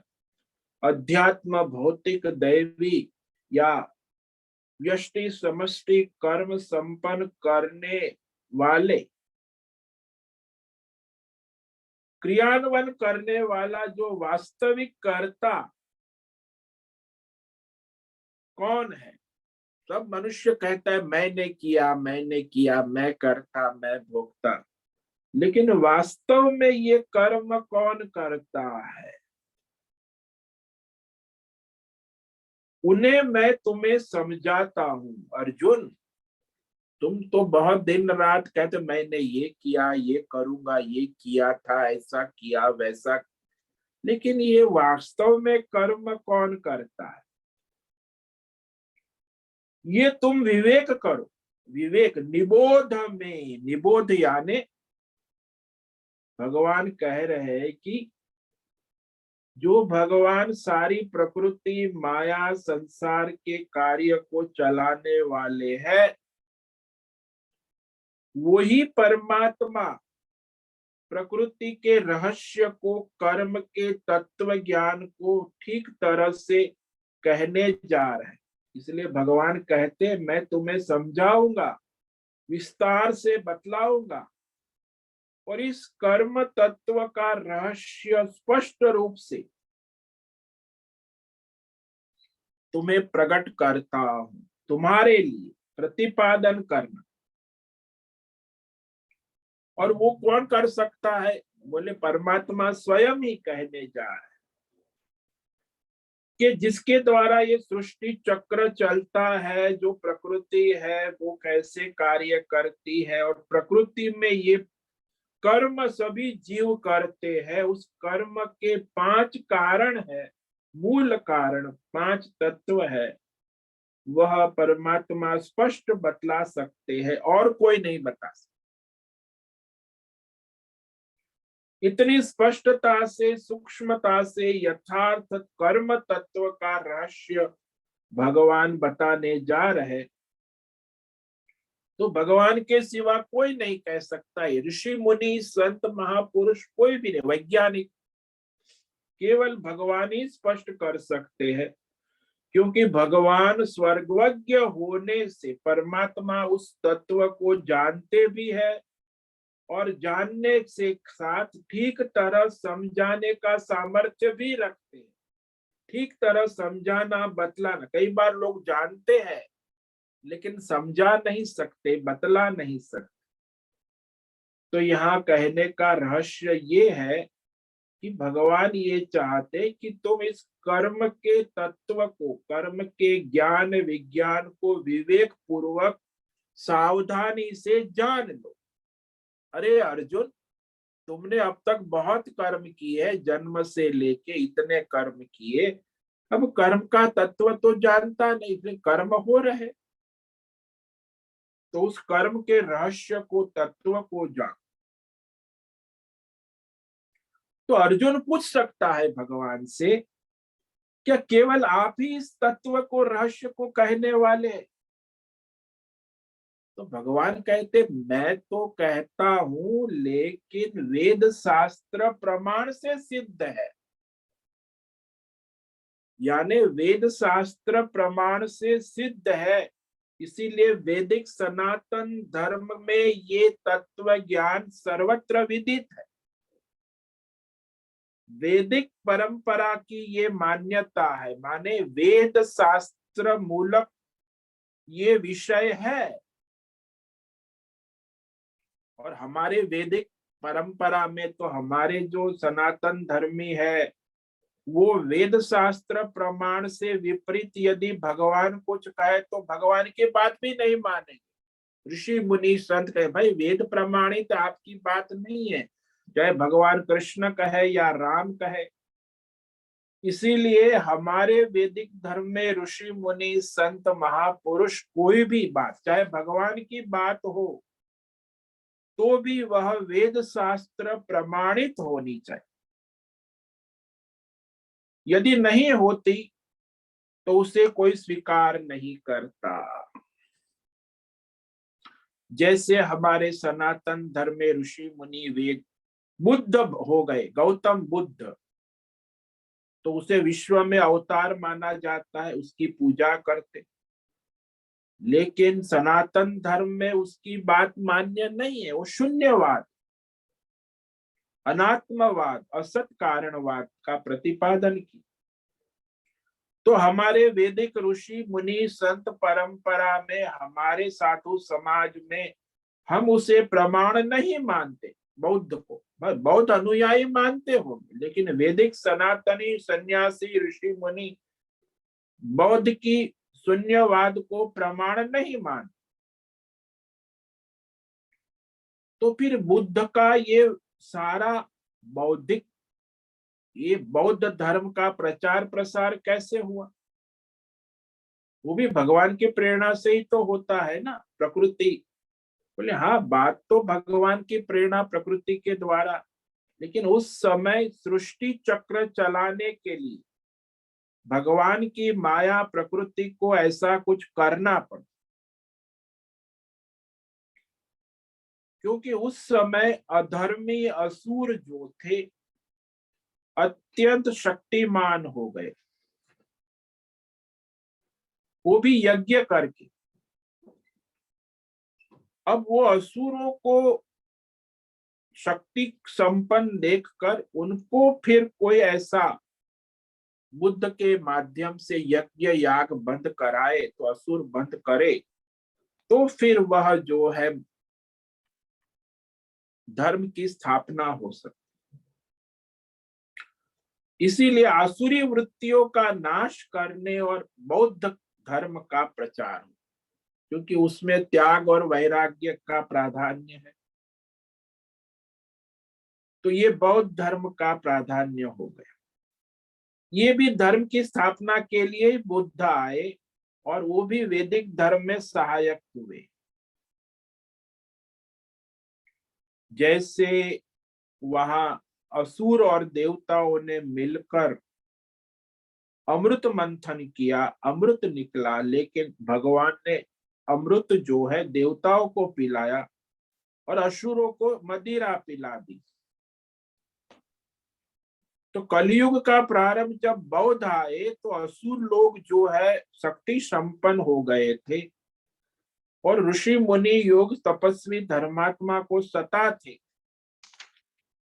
अध्यात्म, भौतिक, दैवी या व्यष्टि समष्टि कर्म संपन्न करने वाले, क्रियान्वयन करने वाला जो वास्तविक कर्ता कौन है? सब मनुष्य कहता है मैंने किया, मैंने किया, मैं करता, मैं भोगता, लेकिन वास्तव में ये कर्म कौन करता है? उन्हें मैं तुम्हें समझाता हूं। अर्जुन, तुम तो बहुत दिन रात कहते मैंने ये किया, ये करूंगा, ये किया था, ऐसा किया, वैसा, लेकिन ये वास्तव में कर्म कौन करता है? ये तुम विवेक करो। विवेक, निबोध में, निबोध यानी भगवान कह रहे हैं कि जो भगवान सारी प्रकृति, माया, संसार के कार्य को चलाने वाले हैं, वही परमात्मा प्रकृति के रहस्य को, कर्म के तत्व ज्ञान को ठीक तरह से कहने जा रहे हैं। इसलिए भगवान कहते हैं मैं तुम्हें समझाऊंगा, विस्तार से बतलाऊंगा, और इस कर्म तत्व का रहस्य स्पष्ट रूप से तुम्हें प्रकट करता हूं, तुम्हारे लिए प्रतिपादन करना। और वो कौन कर सकता है? बोले परमात्मा स्वयं ही कहने जा रहे हैं कि जिसके द्वारा ये सृष्टि चक्र चलता है, जो प्रकृति है वो कैसे कार्य करती है, और प्रकृति में ये कर्म सभी जीव करते हैं, उस कर्म के 5 कारण है, मूल कारण, 5 तत्व है, वह परमात्मा स्पष्ट बतला सकते हैं और कोई नहीं बता सकता। इतनी स्पष्टता से, सूक्ष्मता से यथार्थ कर्म तत्व का रहस्य भगवान बताने जा रहे। तो भगवान के सिवा कोई नहीं कह सकता है। ऋषि मुनि, संत, महापुरुष कोई भी नहीं, वैज्ञानिक, केवल भगवान ही स्पष्ट कर सकते हैं। क्योंकि भगवान स्वर्गज्ञ होने से परमात्मा उस तत्व को जानते भी है और जानने से साथ ठीक तरह समझाने का सामर्थ्य भी रखते हैं। ठीक तरह समझाना, बतलाना। कई बार लोग जानते हैं लेकिन समझा नहीं सकते, बतला नहीं सकते। तो यहाँ कहने का रहस्य ये है कि भगवान ये चाहते कि तुम इस कर्म के तत्व को, कर्म के ज्ञान विज्ञान को विवेक पूर्वक सावधानी से जान लो। अरे अर्जुन, तुमने अब तक बहुत कर्म किए है, जन्म से लेके इतने कर्म किए, अब कर्म का तत्व तो जानता नहीं, फिर कर्म हो रहे, तो उस कर्म के रहस्य को, तत्व को जान। तो अर्जुन पूछ सकता है भगवान से, क्या केवल आप ही इस तत्व को, रहस्य को कहने वाले हैं? तो भगवान कहते, मैं तो कहता हूं, लेकिन वेद शास्त्र प्रमाण से सिद्ध है। यानी वेद शास्त्र प्रमाण से सिद्ध है, इसीलिए वैदिक सनातन धर्म में ये तत्व ज्ञान सर्वत्र विदित है। वैदिक परंपरा की ये मान्यता है, माने वेद शास्त्र मूलक ये विषय है। और हमारे वैदिक परंपरा में तो हमारे जो सनातन धर्मी है, वो वेद शास्त्र प्रमाण से विपरीत यदि भगवान कुछ कहे तो भगवान की बात भी नहीं मानेंगे। ऋषि मुनि संत कहे, भाई वेद प्रमाणित आपकी बात नहीं है, चाहे भगवान कृष्ण कहे या राम कहे। इसीलिए हमारे वैदिक धर्म में ऋषि मुनि संत महापुरुष कोई भी बात, चाहे भगवान की बात हो, तो भी वह वेद शास्त्र प्रमाणित होनी चाहिए। यदि नहीं होती तो उसे कोई स्वीकार नहीं करता। जैसे हमारे सनातन धर्म में ऋषि मुनि वेद, बुद्ध हो गए, गौतम बुद्ध, तो उसे विश्व में अवतार माना जाता है, उसकी पूजा करते। लेकिन सनातन धर्म में उसकी बात मान्य नहीं है, वो शून्यवाद, अनात्मवाद, असत कारणवाद का प्रतिपादन की। तो हमारे वैदिक ऋषि मुनि संत परंपरा में, हमारे साधु समाज में हम उसे प्रमाण नहीं मानते। बौद्ध को बौद्ध अनुयायी मानते होंगे, लेकिन वैदिक सनातनी सन्यासी ऋषि मुनि बौद्ध की शून्यवाद को प्रमाण नहीं मानते। तो फिर बुद्ध का ये सारा बौद्धिक, ये बौद्ध धर्म का प्रचार प्रसार कैसे हुआ? वो भी भगवान की प्रेरणा से ही तो होता है ना। प्रकृति, बोले हाँ, बात तो भगवान की प्रेरणा प्रकृति के द्वारा, लेकिन उस समय सृष्टि चक्र चलाने के लिए भगवान की माया प्रकृति को ऐसा कुछ करना पड़ा, क्योंकि उस समय अधर्मी असुर जो थे अत्यंत शक्तिमान हो गए, वो भी यज्ञ करके। अब वो असुरों को शक्ति संपन्न देखकर उनको फिर कोई ऐसा बुद्ध के माध्यम से यज्ञ याग बंद कराए, तो असुर बंद करे, तो फिर वह जो है धर्म की स्थापना हो सकती। इसीलिए आसुरी वृत्तियों का नाश करने और बौद्ध धर्म का प्रचार, क्योंकि उसमें त्याग और वैराग्य का प्राधान्य है, तो ये बौद्ध धर्म का प्राधान्य हो गया। ये भी धर्म की स्थापना के लिए बुद्ध आए, और वो भी वैदिक धर्म में सहायक हुए। जैसे वहां असुर और देवताओं ने मिलकर अमृत मंथन किया, अमृत निकला, लेकिन भगवान ने अमृत जो है देवताओं को पिलाया और असुरों को मदिरा पिला दी। तो कलयुग का प्रारंभ जब बौद्ध आए, तो असुर लोग जो है शक्ति संपन्न हो गए थे, और ऋषि मुनि योग तपस्वी धर्मात्मा को सता थे।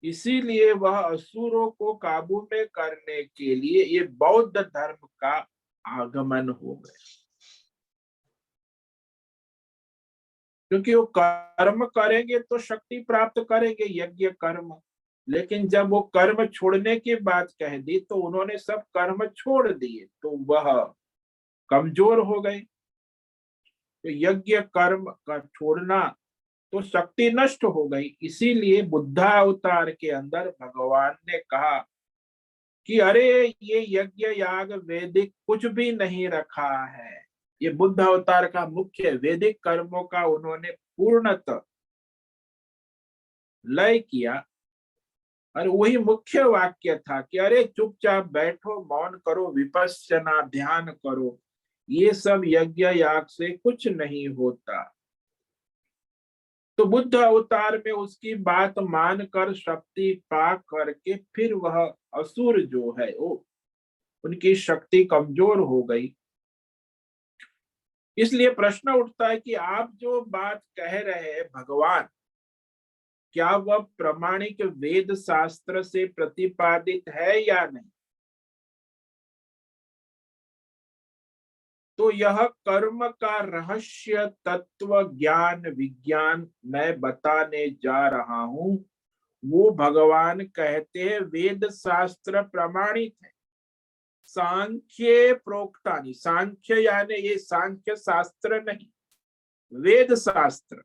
इसीलिए वह असुरों को काबू में करने के लिए ये बौद्ध धर्म का आगमन हो गया, क्योंकि वो कर्म करेंगे तो शक्ति प्राप्त करेंगे, यज्ञ कर्म। लेकिन जब वो कर्म छोड़ने की बात कह दी तो उन्होंने सब कर्म छोड़ दिए, तो वह कमजोर हो गए। तो यज्ञ कर्म का छोड़ना तो शक्ति नष्ट हो गई। इसीलिए बुद्धा अवतार के अंदर भगवान ने कहा कि अरे ये यज्ञ याग वैदिक कुछ भी नहीं रखा है। ये बुद्ध अवतार का मुख्य वैदिक कर्मों का उन्होंने पूर्णतः लय किया। और वही मुख्य वाक्य था कि अरे चुपचाप बैठो, मौन करो, विपश्यना ध्यान करो, ये सब यज्ञ याग से कुछ नहीं होता। तो बुद्ध अवतार में उसकी बात मानकर शक्ति पा करके फिर वह असुर जो है वो उनकी शक्ति कमजोर हो गई। इसलिए प्रश्न उठता है कि आप जो बात कह रहे हैं भगवान, क्या वह प्रामाणिक वेद शास्त्र से प्रतिपादित है या नहीं? तो यह कर्म का रहस्य तत्व ज्ञान विज्ञान मैं बताने जा रहा हूं। वो भगवान कहते हैं वेद शास्त्र प्रमाणित है। सांख्य प्रोक्तानि, सांख्य यानी ये सांख्य शास्त्र नहीं, वेद शास्त्र।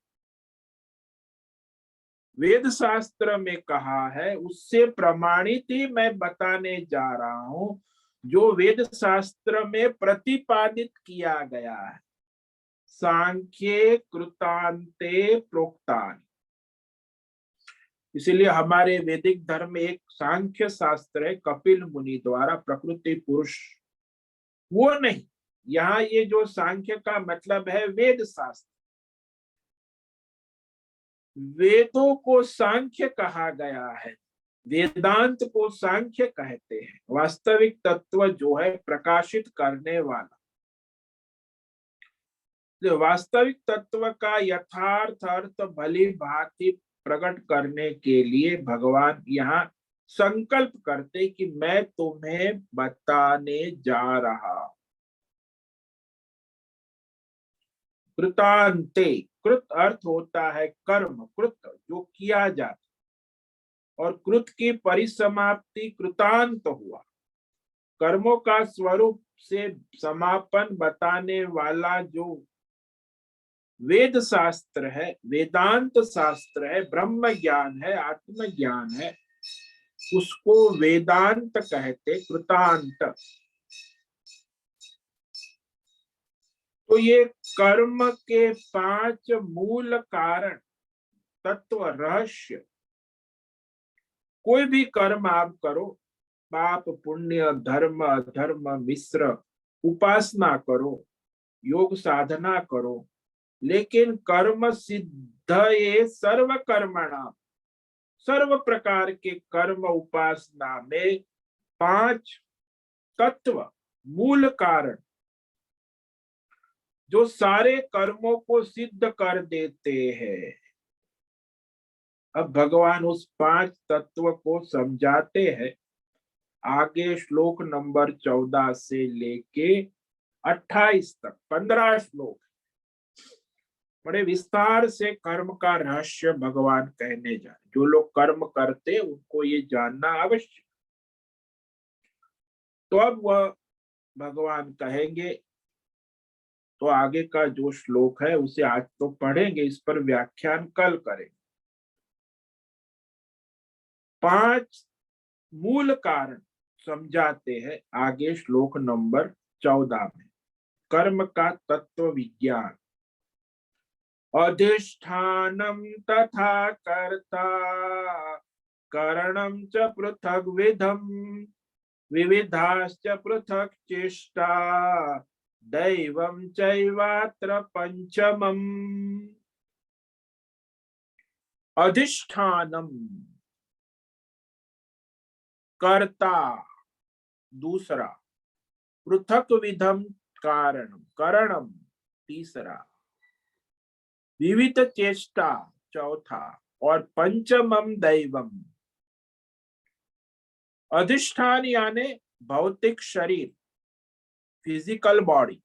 वेद शास्त्र में कहा है उससे प्रमाणित ही मैं बताने जा रहा हूं, जो वेद शास्त्र में प्रतिपादित किया गया है। सांख्ये कृतांते प्रोक्तानि। इसीलिए हमारे वैदिक धर्म में एक सांख्य शास्त्र है कपिल मुनि द्वारा, प्रकृति पुरुष वो नहीं। यहाँ ये जो सांख्य का मतलब है वेद शास्त्र। वेदों को सांख्य कहा गया है, वेदांत को सांख्य कहते हैं। वास्तविक तत्व जो है प्रकाशित करने वाला, जो वास्तविक तत्व का यथार्थ अर्थ भली भांति प्रकट करने के लिए भगवान यहाँ संकल्प करते कि मैं तुम्हें बताने जा रहा। कृतांते, कृत अर्थ होता है कर्म, कृत जो किया जाता, और कृत की परिसमाप्ति कृतांत हुआ। कर्मों का स्वरूप से समापन बताने वाला जो वेद शास्त्र है, वेदांत शास्त्र है, ब्रह्म ज्ञान है, आत्म ज्ञान है, उसको वेदांत कहते, कृतांत। तो ये कर्म के 5 मूल कारण तत्व रहस्य। कोई भी कर्म आप करो, पाप पुण्य धर्म अधर्म मिश्र, उपासना करो, योग साधना करो, लेकिन कर्म सिद्ध ये सर्व कर्मणाम, सर्व प्रकार के कर्म उपासना में 5 तत्व मूल कारण जो सारे कर्मों को सिद्ध कर देते हैं। अब भगवान उस 5 तत्व को समझाते हैं आगे श्लोक नंबर 14 से लेके 28 तक 15 श्लोक बड़े विस्तार से कर्म का रहस्य भगवान कहने जा रहे। जो लोग कर्म करते उनको ये जानना आवश्यक। तो अब वह भगवान कहेंगे, तो आगे का जो श्लोक है उसे आज तो पढ़ेंगे, इस पर व्याख्यान कल करेंगे। 5 मूल कारण समझाते हैं आगे श्लोक नंबर 14 में। कर्म का तत्व विज्ञान। अधिष्ठानम तथा कर्ता करणम च पृथक विधम विविधाश्च पृथक चेष्टा दैवं चैवात्र पंचमम। अधिष्ठानम कर्ता दूसरा, पृथक विधम कारणम करणम तीसरा, विविध चेष्टा चौथा, और पंचमम दैवम। अधिष्ठान यानी भौतिक शरीर, फिजिकल बॉडी,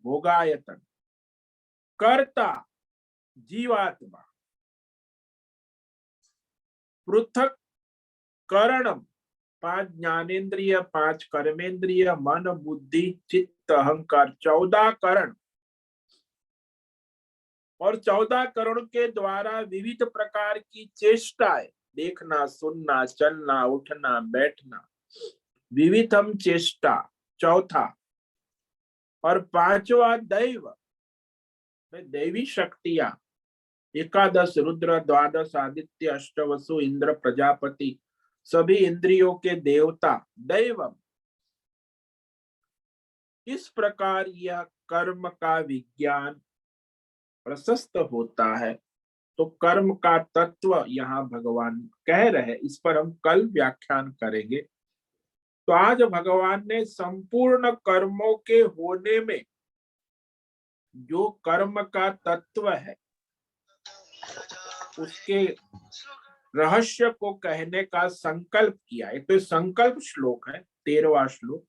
भोगायतन। कर्ता जीवात्मा, पृथक करणम, 5 ज्ञानेन्द्रिय, 5 कर्मेंद्रिय, मन बुद्धि चित्त अहंकार, 14 करण, और 14 करण के द्वारा विविध प्रकार की चेष्टाएं, देखना, सुनना, चलना, उठना, बैठना, विविधम चेष्टा, चौथा। और 5वां दैव, दैवी शक्तियां, 11 रुद्र, 12 आदित्य, अष्टवसु, इंद्र, प्रजापति, सभी इंद्रियों के देवता, दैवम। इस प्रकार यह कर्म का विज्ञान प्रशस्त होता है। तो कर्म का तत्व यहाँ भगवान कह रहे, इस पर हम कल व्याख्यान करेंगे। तो आज भगवान ने संपूर्ण कर्मों के होने में जो कर्म का तत्व है उसके रहस्य को कहने का संकल्प किया। एक तो संकल्प श्लोक है, 13वां श्लोक,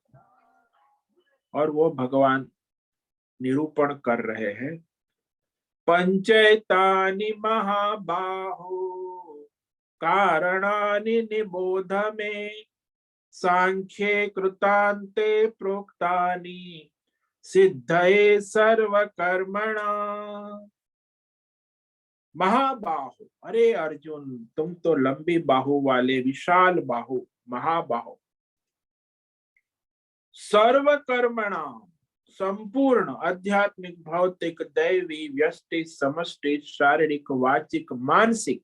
और वो भगवान निरूपण कर रहे हैं। पंचैतानि महाबाहो कारणानि निबोध मे, सांख्ये कृतान्ते प्रोक्तानि सिद्धये सर्वकर्मणा। महाबाहु, अरे अर्जुन, तुम तो लंबी बाहु वाले, विशाल बाहु, महाबाहु। सर्वकर्मणा, संपूर्ण आध्यात्मिक, भौतिक, दैवी, व्यष्टि, समष्टि, शारीरिक, वाचिक, मानसिक,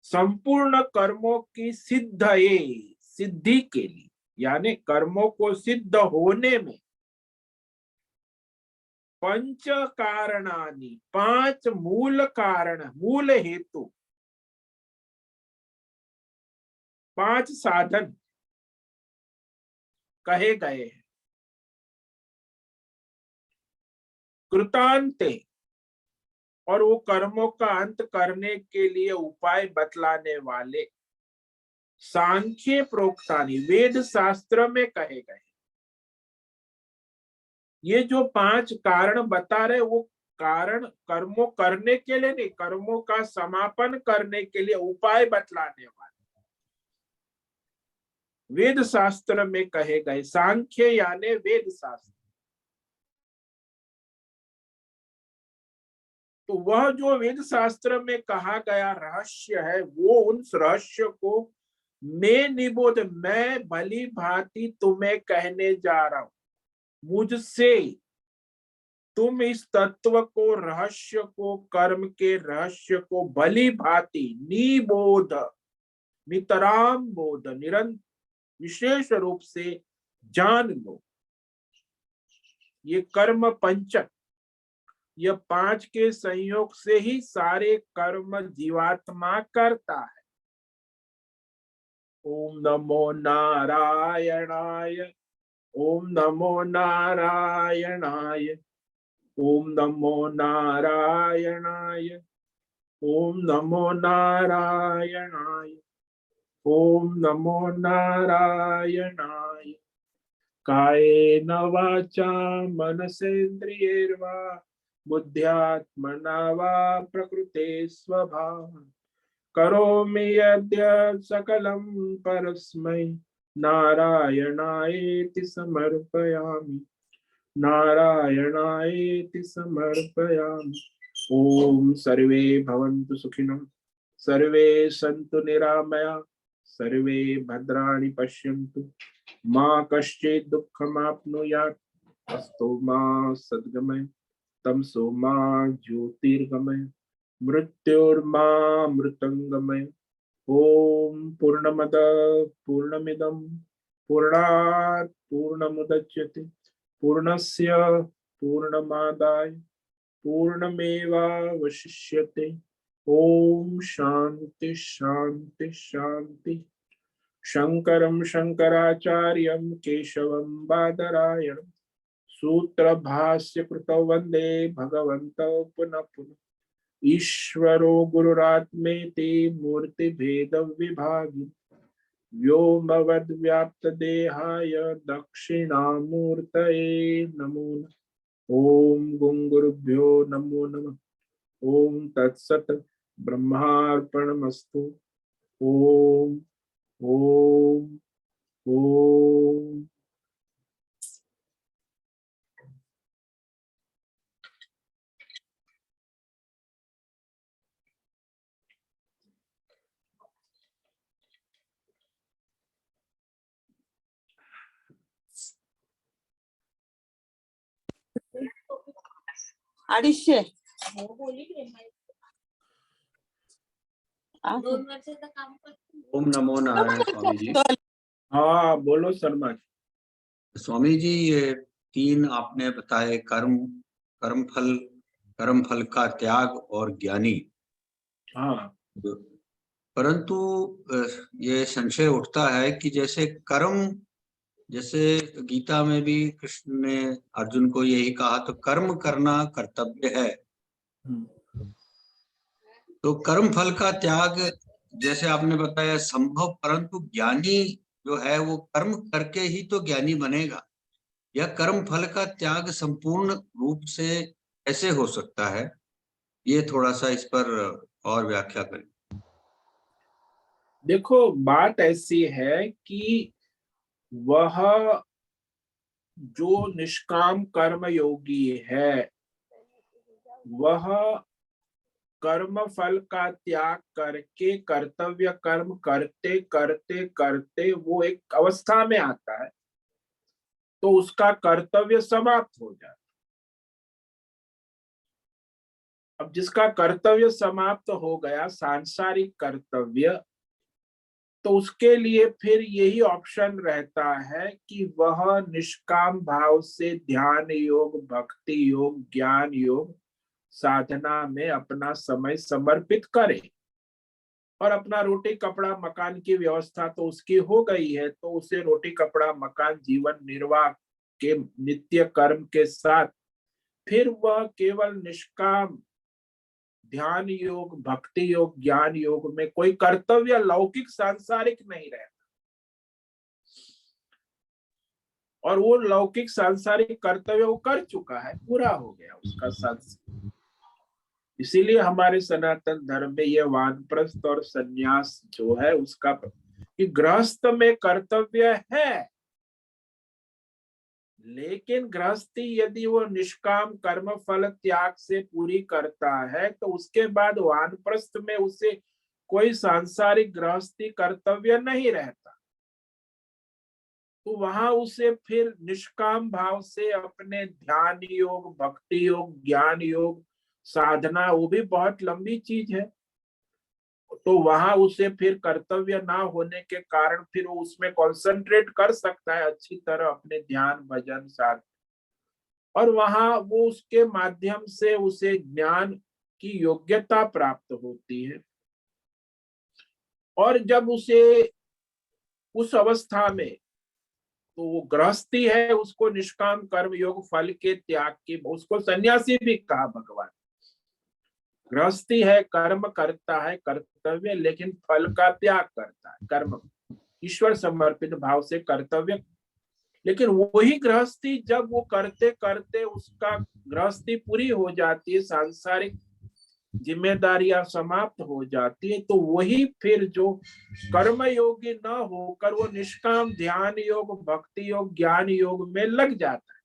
संपूर्ण कर्मों की सिद्धि के लिए, यानी कर्मों को सिद्ध होने में, पंच कारणानि, 5 मूल कारण, मूल हेतु, 5 साधन कहे गए हैं। कृतांते, और वो कर्मों का अंत करने के लिए उपाय बतलाने वाले, सांख्य प्रोक्तानि, वेद शास्त्र में कहे गए। ये जो 5 कारण बता रहे, वो कारण कर्मों करने के लिए नहीं, कर्मों का समापन करने के लिए उपाय बतलाने वाले वेद शास्त्र में कहे गए। सांख्य यानी वेद शास्त्र। तो वह जो वेद शास्त्र में कहा गया रहस्य है, वो उन रहस्य को मैं निबोध, मैं भली भांति तुम्हें कहने जा रहा हूं। मुझसे तुम इस तत्व को, रहस्य को, कर्म के रहस्य को भली भांति, निबोध, नितराम बोध, निरंतर, विशेष रूप से जान लो। ये कर्म पंचक, यह 5 के संयोग से ही सारे कर्म जीवात्मा करता है। ओम नमो नारायणाय, ओम नमो नारायणाय, ओम नमो नारायणाय, ओम नमो नारायणाय, ओम नमो नारायणाय। कायेन वाचा मनसेन्द्रियैर्वा बुद्ध्यात्मना वा प्रकृते स्वभावात् करोमि यद्यत् सकलं परस्मै नारायणायेति समर्पयामि, नारायणायेति समर्पयामि। ओम सर्वे भवन्तु सुखिनः, सर्वे सन्तु निरामया, सर्वे भद्राणि पश्यन्तु, मां कश्चित् दुःखमाप्नुयात्, अस्तु मा सद्गमय, तमसो मा ज्योतिर्गमय, मृत्योर्मा मृतंगमय। ओम पूर्णमद पूर्णमिदं पूर्णात् पूर्णमुदच्यते पूर्णस्य पूर्णमादाय पूर्णमेवावशिष्यते। ओम शांति शांति शांति। शंकरं शंकराचार्यं केशवं बादरायणं सूत्र भाष्य कृतौ वंदे भगवन्तौ पुनः पुनः। ईश्वरो गुरुरात्मेति मूर्ति भेद विभागी, व्योमवद् व्याप्त देहाय दक्षिणामूर्तये नमो नमः। ओम गुरुभ्यो नमो नमः। ओम तत्सत्। ब्रह्मार्पणमस्तु। ओम ओम ओम। अडीचशे ओम नमो नारायण स्वामी जी। हाँ बोलो शर्मा जी। स्वामी जी, ये 3 आपने बताए, कर्म फल का त्याग और ज्ञानी। हाँ परंतु ये संशय उठता है कि जैसे गीता में भी कृष्ण ने अर्जुन को यही कहा, तो कर्म करना कर्तव्य है। तो कर्म फल का त्याग जैसे आपने बताया संभव, परंतु ज्ञानी जो है वो कर्म करके ही तो ज्ञानी बनेगा। यह कर्म फल का त्याग संपूर्ण रूप से कैसे हो सकता है? ये थोड़ा सा इस पर और व्याख्या करें। देखो, बात ऐसी है कि वह जो निष्काम कर्म योगी है, वह कर्म फल का त्याग करके कर्तव्य कर्म करते करते करते वो एक अवस्था में आता है तो उसका कर्तव्य समाप्त हो जाता है। अब जिसका कर्तव्य समाप्त हो गया, सांसारिक कर्तव्य, तो उसके लिए फिर यही ऑप्शन रहता है कि वह निष्काम भाव से ध्यान योग, भक्ति योग, ज्ञान योग साधना में अपना समय समर्पित करे। और अपना रोटी कपड़ा मकान की व्यवस्था तो उसकी हो गई है, तो उसे रोटी कपड़ा मकान जीवन निर्वाह के नित्य कर्म के साथ फिर वह केवल निष्काम ध्यान योग, भक्ति योग, ज्ञान योग में कोई कर्तव्य लौकिक सांसारिक नहीं रहता। और वो लौकिक सांसारिक कर्तव्य वो कर चुका है, पूरा हो गया उसका संस्कार। इसीलिए हमारे सनातन धर्म में ये वानप्रस्थ और सन्यास जो है उसका कि गृहस्थ में कर्तव्य है, लेकिन गृहस्थी यदि वो निष्काम कर्म फल त्याग से पूरी करता है तो उसके बाद वानप्रस्थ में उसे कोई सांसारिक गृहस्थी कर्तव्य नहीं रहता। तो वहां उसे फिर निष्काम भाव से अपने ध्यान योग, भक्ति योग, ज्ञान योग साधना, वो भी बहुत लंबी चीज है, तो वहां उसे फिर कर्तव्य ना होने के कारण फिर वो उसमें कंसंट्रेट कर सकता है अच्छी तरह अपने ध्यान भजन साथ। और वहां वो उसके माध्यम से उसे ज्ञान की योग्यता प्राप्त होती है। और जब उसे उस अवस्था में, तो वो गृहस्थी है, उसको निष्काम कर्म योग फल के त्याग की, उसको सन्यासी भी कहा भगवान। गृहस्थी है, कर्म करता है कर्तव्य, लेकिन फल का त्याग करता है, कर्म ईश्वर समर्पित भाव से कर्तव्य। लेकिन वही गृहस्थी जब वो करते करते उसका गृहस्थी पूरी हो जाती है, सांसारिक जिम्मेदारियां समाप्त हो जाती है, तो वही फिर जो कर्म योगी न होकर वो निष्काम ध्यान योग, भक्ति योग, ज्ञान योग में लग जाता है।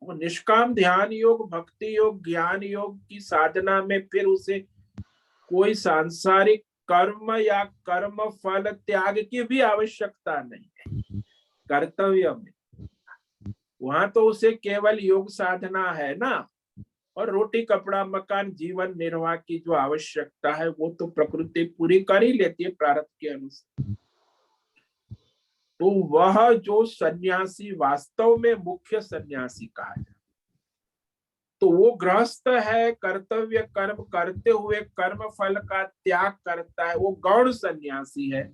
वो निष्काम ध्यान योग, भक्ति योग, ज्ञान योग की साधना में फिर उसे कोई सांसारिक कर्म या कर्म फल त्याग की भी आवश्यकता नहीं है कर्तव्य में। वहां तो उसे केवल योग साधना है ना, और रोटी कपड़ा मकान जीवन निर्वाह की जो आवश्यकता है वो तो प्रकृति पूरी कर ही लेती है प्रारब्ध के अनुसार। तो वह जो सन्यासी वास्तव में मुख्य सन्यासी कहा जाए, तो वो गृहस्थ है, कर्तव्य कर्म करते हुए कर्म फल का त्याग करता है, वो गौण सन्यासी है।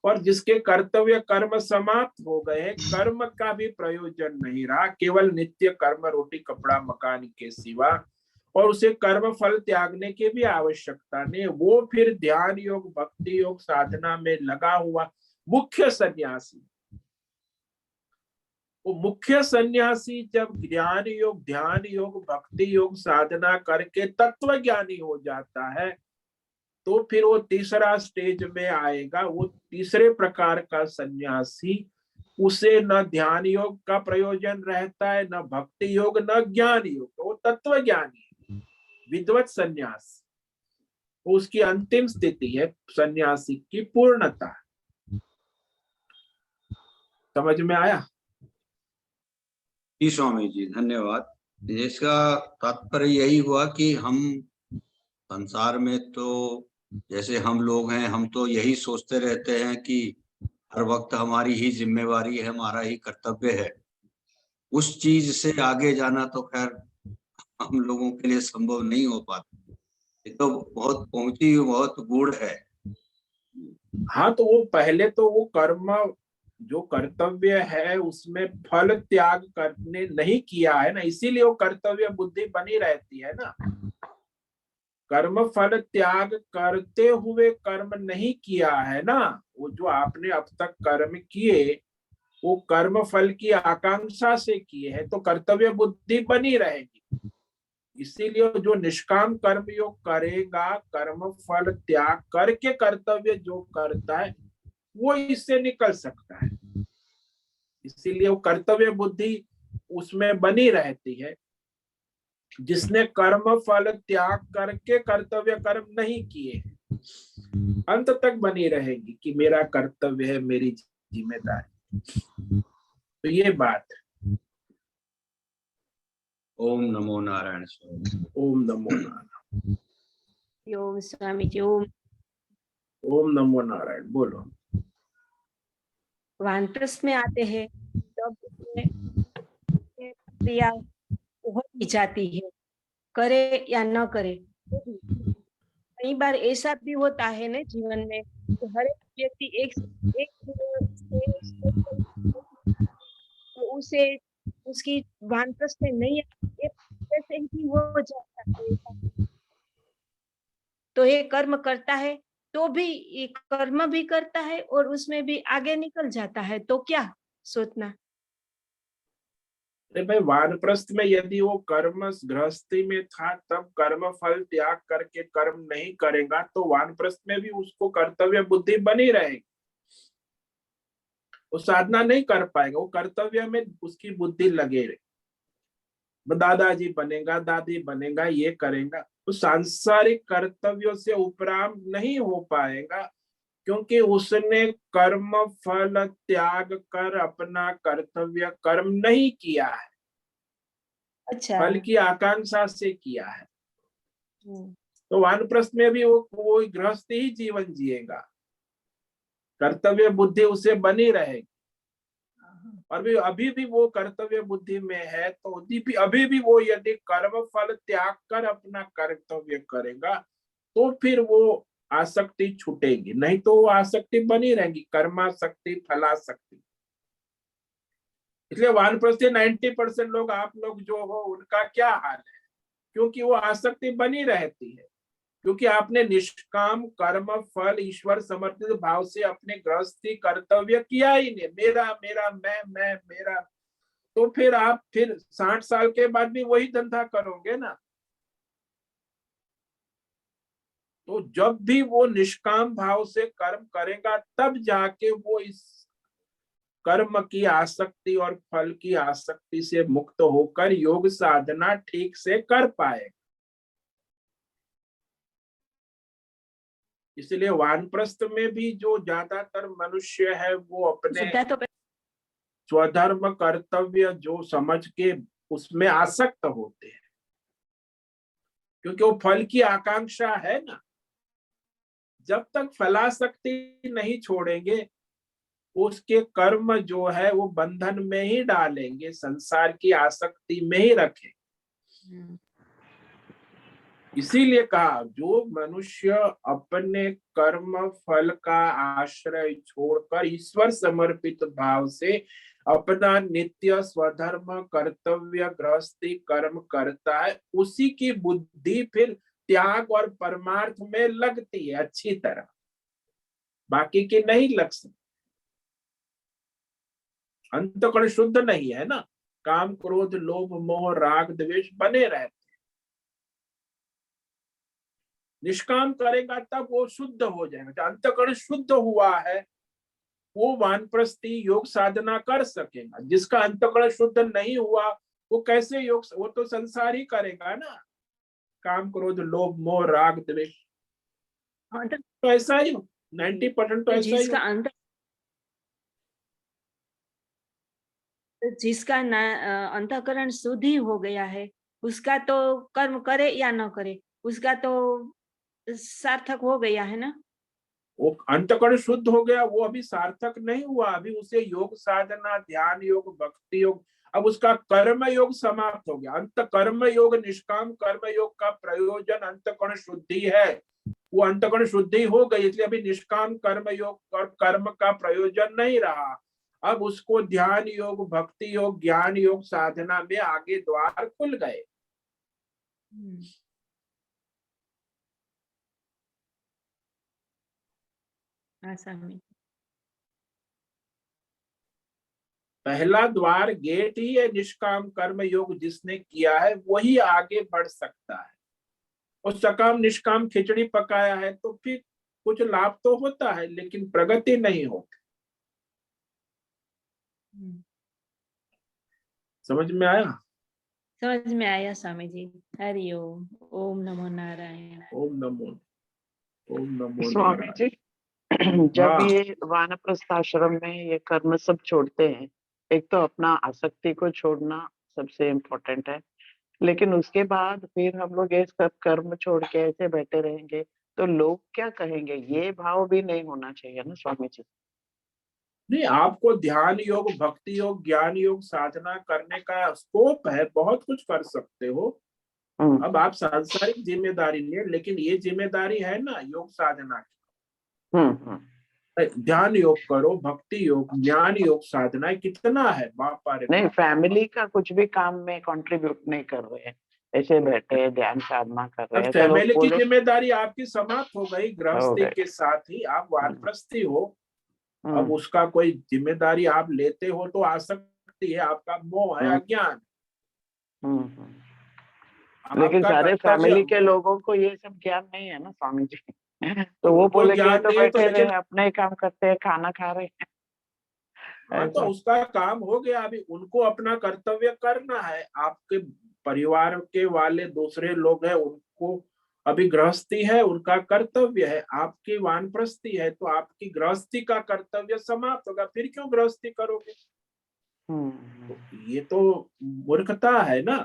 और जिसके कर्तव्य कर्म समाप्त हो गए, कर्म का भी प्रयोजन नहीं रहा, केवल नित्य कर्म रोटी कपड़ा मकान के सिवा, और उसे कर्म फल त्यागने की भी आवश्यकता नहीं, वो फिर ध्यान योग, भक्ति योग साधना में लगा हुआ मुख्य सन्यासी। वो मुख्य सन्यासी जब ज्ञान योग, ध्यान योग, भक्ति योग साधना करके तत्व ज्ञानी हो जाता है, तो फिर वो तीसरा स्टेज में आएगा। वो तीसरे प्रकार का सन्यासी, उसे न ध्यान योग का प्रयोजन रहता है, न भक्ति योग, न ज्ञान योग। वो तत्व ज्ञानी है, विद्वत सन्यास। उसकी अंतिम स्थिति है सन्यासी की पूर्णता। समझ में आया? जी स्वामी जी, धन्यवाद। इसका तात्पर्य यही हुआ कि हम संसार में तो जैसे हम लोग हैं, हम तो यही सोचते रहते हैं कि हर वक्त हमारी ही जिम्मेवारी है, हमारा ही कर्तव्य है। उस चीज से आगे जाना तो खैर हम लोगों के लिए संभव नहीं हो पाता। ये तो बहुत पहुंची, बहुत गूढ़ है। हाँ, तो वो पहले तो वो कर्म जो कर्तव्य है उसमें फल त्याग करने नहीं किया है ना, इसीलिए वो कर्तव्य बुद्धि बनी रहती है ना। कर्म फल त्याग करते हुए कर्म नहीं किया है ना। वो जो आपने अब तक कर्म किए वो कर्म फल की आकांक्षा से किए हैं, तो कर्तव्य बुद्धि बनी रहेगी। इसीलिए जो निष्काम कर्म योग करेगा, कर्म फल त्याग करके कर्तव्य जो करता है वो इससे निकल सकता है। इसीलिए वो कर्तव्य बुद्धि उसमें बनी रहती है। जिसने कर्म फल त्याग करके कर्तव्य कर्म नहीं किए अंत तक बनी रहेगी कि मेरा कर्तव्य है, मेरी जिम्मेदारी। तो ये बात। ओम नमो नारायण स्वामी। ओम नमो नारायण। ओम स्वामी जी। ओम। ओम नमो नारायण। बोलो। वानप्रस्थ में आते हैं तब उसमें क्रिया हो ही जाती है, करे या न करे। कई बार ऐसा भी होता है ना जीवन में कि हर एक व्यक्ति एक तो उसे उसकी वानप्रस्थ में नहीं जैसे ही हो जाता है। तो ये कर्म करता है तो भी ये कर्म भी करता है और उसमें भी आगे निकल जाता है, तो क्या सोचना। अरे भाई, वानप्रस्थ में यदि वो कर्म गृहस्थी में था तब कर्म फल त्याग करके कर्म नहीं करेगा तो वानप्रस्थ में भी उसको कर्तव्य बुद्धि बनी रहेगी। वो साधना नहीं कर पाएगा, वो कर्तव्य में उसकी बुद्धि लगे रहे। दादाजी बनेगा, दादी बनेगा, ये करेगा, तो सांसारिक कर्तव्यों से उपराम नहीं हो पाएगा, क्योंकि उसने कर्म फल त्याग कर अपना कर्तव्य कर्म नहीं किया है, अच्छा। फल की आकांक्षा से किया है। तो वानप्रस्थ में भी वो गृहस्थ ही जीवन जिएगा, कर्तव्य बुद्धि उसे बनी रहेगी। और भी अभी भी वो कर्तव्य बुद्धि में है, तो अभी भी वो यदि कर्म फल त्याग कर अपना कर्तव्य करेगा तो फिर वो आसक्ति छूटेगी, नहीं तो वो आसक्ति बनी रहेगी, कर्मासक्ति फलासक्ति। इसलिए वानप्रस्थ 90% लोग, आप लोग जो हो, उनका क्या हाल है, क्योंकि वो आसक्ति बनी रहती है, क्योंकि आपने निष्काम कर्म फल ईश्वर समर्पित भाव से अपने गृहस्थी कर्तव्य किया ही नहीं। मेरा मेरा मैं मेरा, तो फिर आप फिर 60 साल के बाद भी वही धंधा करोगे ना। तो जब भी वो निष्काम भाव से कर्म करेगा तब जाके वो इस कर्म की आसक्ति और फल की आसक्ति से मुक्त होकर योग साधना ठीक से कर पाएगा। इसलिए वानप्रस्थ में भी जो ज्यादातर मनुष्य है वो अपने स्वधर्म कर्तव्य जो समझ के उसमें आसक्त होते हैं, क्योंकि वो फल की आकांक्षा है ना। जब तक फलासक्ति नहीं छोड़ेंगे उसके कर्म जो है वो बंधन में ही डालेंगे, संसार की आसक्ति में ही रखेंगे। इसीलिए कहा जो मनुष्य अपने कर्म फल का आश्रय छोड़कर ईश्वर समर्पित भाव से अपना नित्य स्वधर्म कर्तव्य गृहस्थी कर्म करता है, उसी की बुद्धि फिर त्याग और परमार्थ में लगती है अच्छी तरह, बाकी की नहीं लग सकती। अंतःकरण शुद्ध नहीं है ना, काम क्रोध लोभ मोह राग द्वेष बने रहते। निष्काम करेगा तब वो शुद्ध हो जाएगा। जब अंतःकरण शुद्ध हुआ है वो वानप्रस्थी योग साधना कर सकेगा। जिसका अंतःकरण शुद्ध नहीं हुआ वो कैसे योग, वो तो संसार ही करेगा ना, काम क्रोध लोभ मोह राग द्वेष। हाँ, तो ऐसा ही 90% तो ऐसा ही जिसका हो। जिसका अंतःकरण शुद्ध ही हो गया है उसका तो कर्म करे या न करे उसका तो सार्थक हो गया है ना। वो अंतःकरण शुद्ध हो गया वो अभी सार्थक नहीं हुआ, अभी उसे योग साधना ध्यान योग भक्ति योग, अब उसका कर्म योग समाप्त हो गया। अंत कर्म योग निष्काम कर्म योग का प्रयोजन अंतःकरण शुद्धि है। वो अंतःकरण शुद्धि हो गई इसलिए अभी निष्काम कर्म योग और कर्म का प्रयोजन नहीं रहा। अब उसको ध्यान योग भक्ति योग ज्ञान योग साधना में आगे द्वार खुल गए। पहला द्वार गेट ही है निष्काम कर्म योग, जिसने किया है वही आगे बढ़ सकता है। और सकाम निष्काम खिचड़ी पकाया है तो फिर कुछ लाभ तो होता है लेकिन प्रगति नहीं होती। समझ में आया? समझ में आया स्वामी जी। हरि ओम। ओम नमो नारायण। ओम नमो स्वामी नारायण। जी जब हाँ। ये वानप्रस्थ आश्रम में ये कर्म सब छोड़ते हैं, एक तो अपना आसक्ति को छोड़ना सबसे इम्पोर्टेंट है, लेकिन उसके बाद फिर हम लोग ये सब कर्म छोड़ के ऐसे बैठे रहेंगे तो लोग क्या कहेंगे, ये भाव भी नहीं होना चाहिए ना स्वामी जी। नहीं, आपको ध्यान योग भक्ति योग ज्ञान योग साधना करने का स्कोप है, बहुत कुछ कर सकते हो। अब आप सांसारिक जिम्मेदारी लिए, लेकिन ये जिम्मेदारी है ना योग साधना की। ध्यान योग करो भक्ति योग ज्ञान योग साधना, कितना है बापा रे। नहीं, फैमिली का कुछ भी काम में कंट्रीब्यूट नहीं कर रहे हैं, ऐसे बैठे ध्यान साधना कर रहे अब हैं तो लोग फैमिली की बोले जिम्मेदारी आपकी समाप्त हो गई, हो गृहस्थी गए। के साथ ही आप वानप्रस्थी हो। अब हम्म, उसका कोई जिम्मेदारी आप लेते हो तो आसक्ति है, आपका मोह है, अज्ञान। हम्म। लेकिन आपका सारे कर्तव्य, फैमिली के लोगों को ये सब ज्ञान नहीं है ना स्वामी जी। तो वो उनको बोलेंगे ज्ञान तो नहीं है तो बैठे लेकिन रहे अपने ही काम करते हैं, खाना खा रहे हैं। हाँ तो ऐसा। उसका काम हो गया, अभी उनको अपना कर्तव्य करना है। आपके परिवार के वाले दूसरे लोग हैं, उनको अभी गृहस्थी है, उनका कर्तव्य है। आपकी वानप्रस्थी है तो आपकी गृहस्थी का कर्तव्य समाप्त होगा, फिर क्यों गृहस्थी करोगे? तो ये तो मूर्खता है ना।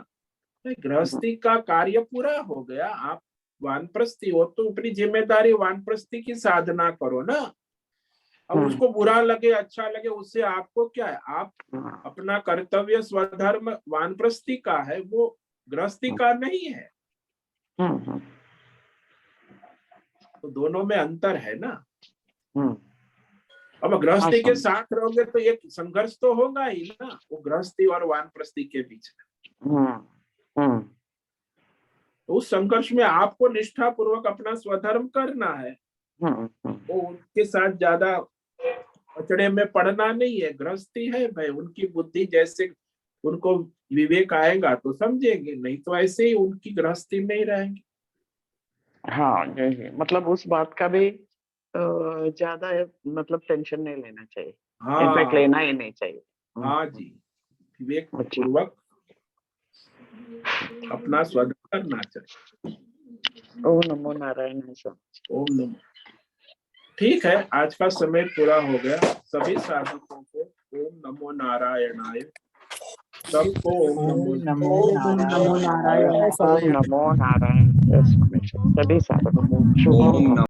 गृहस्थी का कार्य पूरा हो गया, आप वानप्रस्थी हो तो अपनी जिम्मेदारी वानप्रस्थी की साधना करो ना। अब उसको बुरा लगे अच्छा लगे उससे आपको क्या है, आप अपना कर्तव्य स्वधर्म वानप्रस्थी का है, वो गृहस्थी का नहीं है। तो दोनों में अंतर है ना। अब गृहस्थी के साथ रहोगे तो एक संघर्ष तो होगा ही ना, वो गृहस्थी और वानप्रस्थी के बीच में। तो उस संघर्ष में आपको निष्ठा पूर्वक अपना स्वधर्म करना है। वो उनके साथ ज्यादा पचड़े में पड़ना नहीं है। गृहस्थी है भाई, उनकी बुद्धि जैसे उनको विवेक आएगा तो समझेंगे, नहीं तो ऐसे ही उनकी गृहस्थी में ही रहेंगे। हाँ यही, मतलब उस बात का भी ज्यादा मतलब टेंशन नहीं लेना चाहिए। इनफैक्ट हाँ लेना ही नहीं चाहिए। हाँ जी, विवेक पूर्वक अपना स्वधर्म करना चाहिए। ओम नमो नारायण। ओम नमो। ठीक है, आज का समय पूरा हो गया। सभी साधकों को ओम नमो नारायणाय, सबको ओम नमो ओम नमो नारायण। सभी साधकों को शुभ।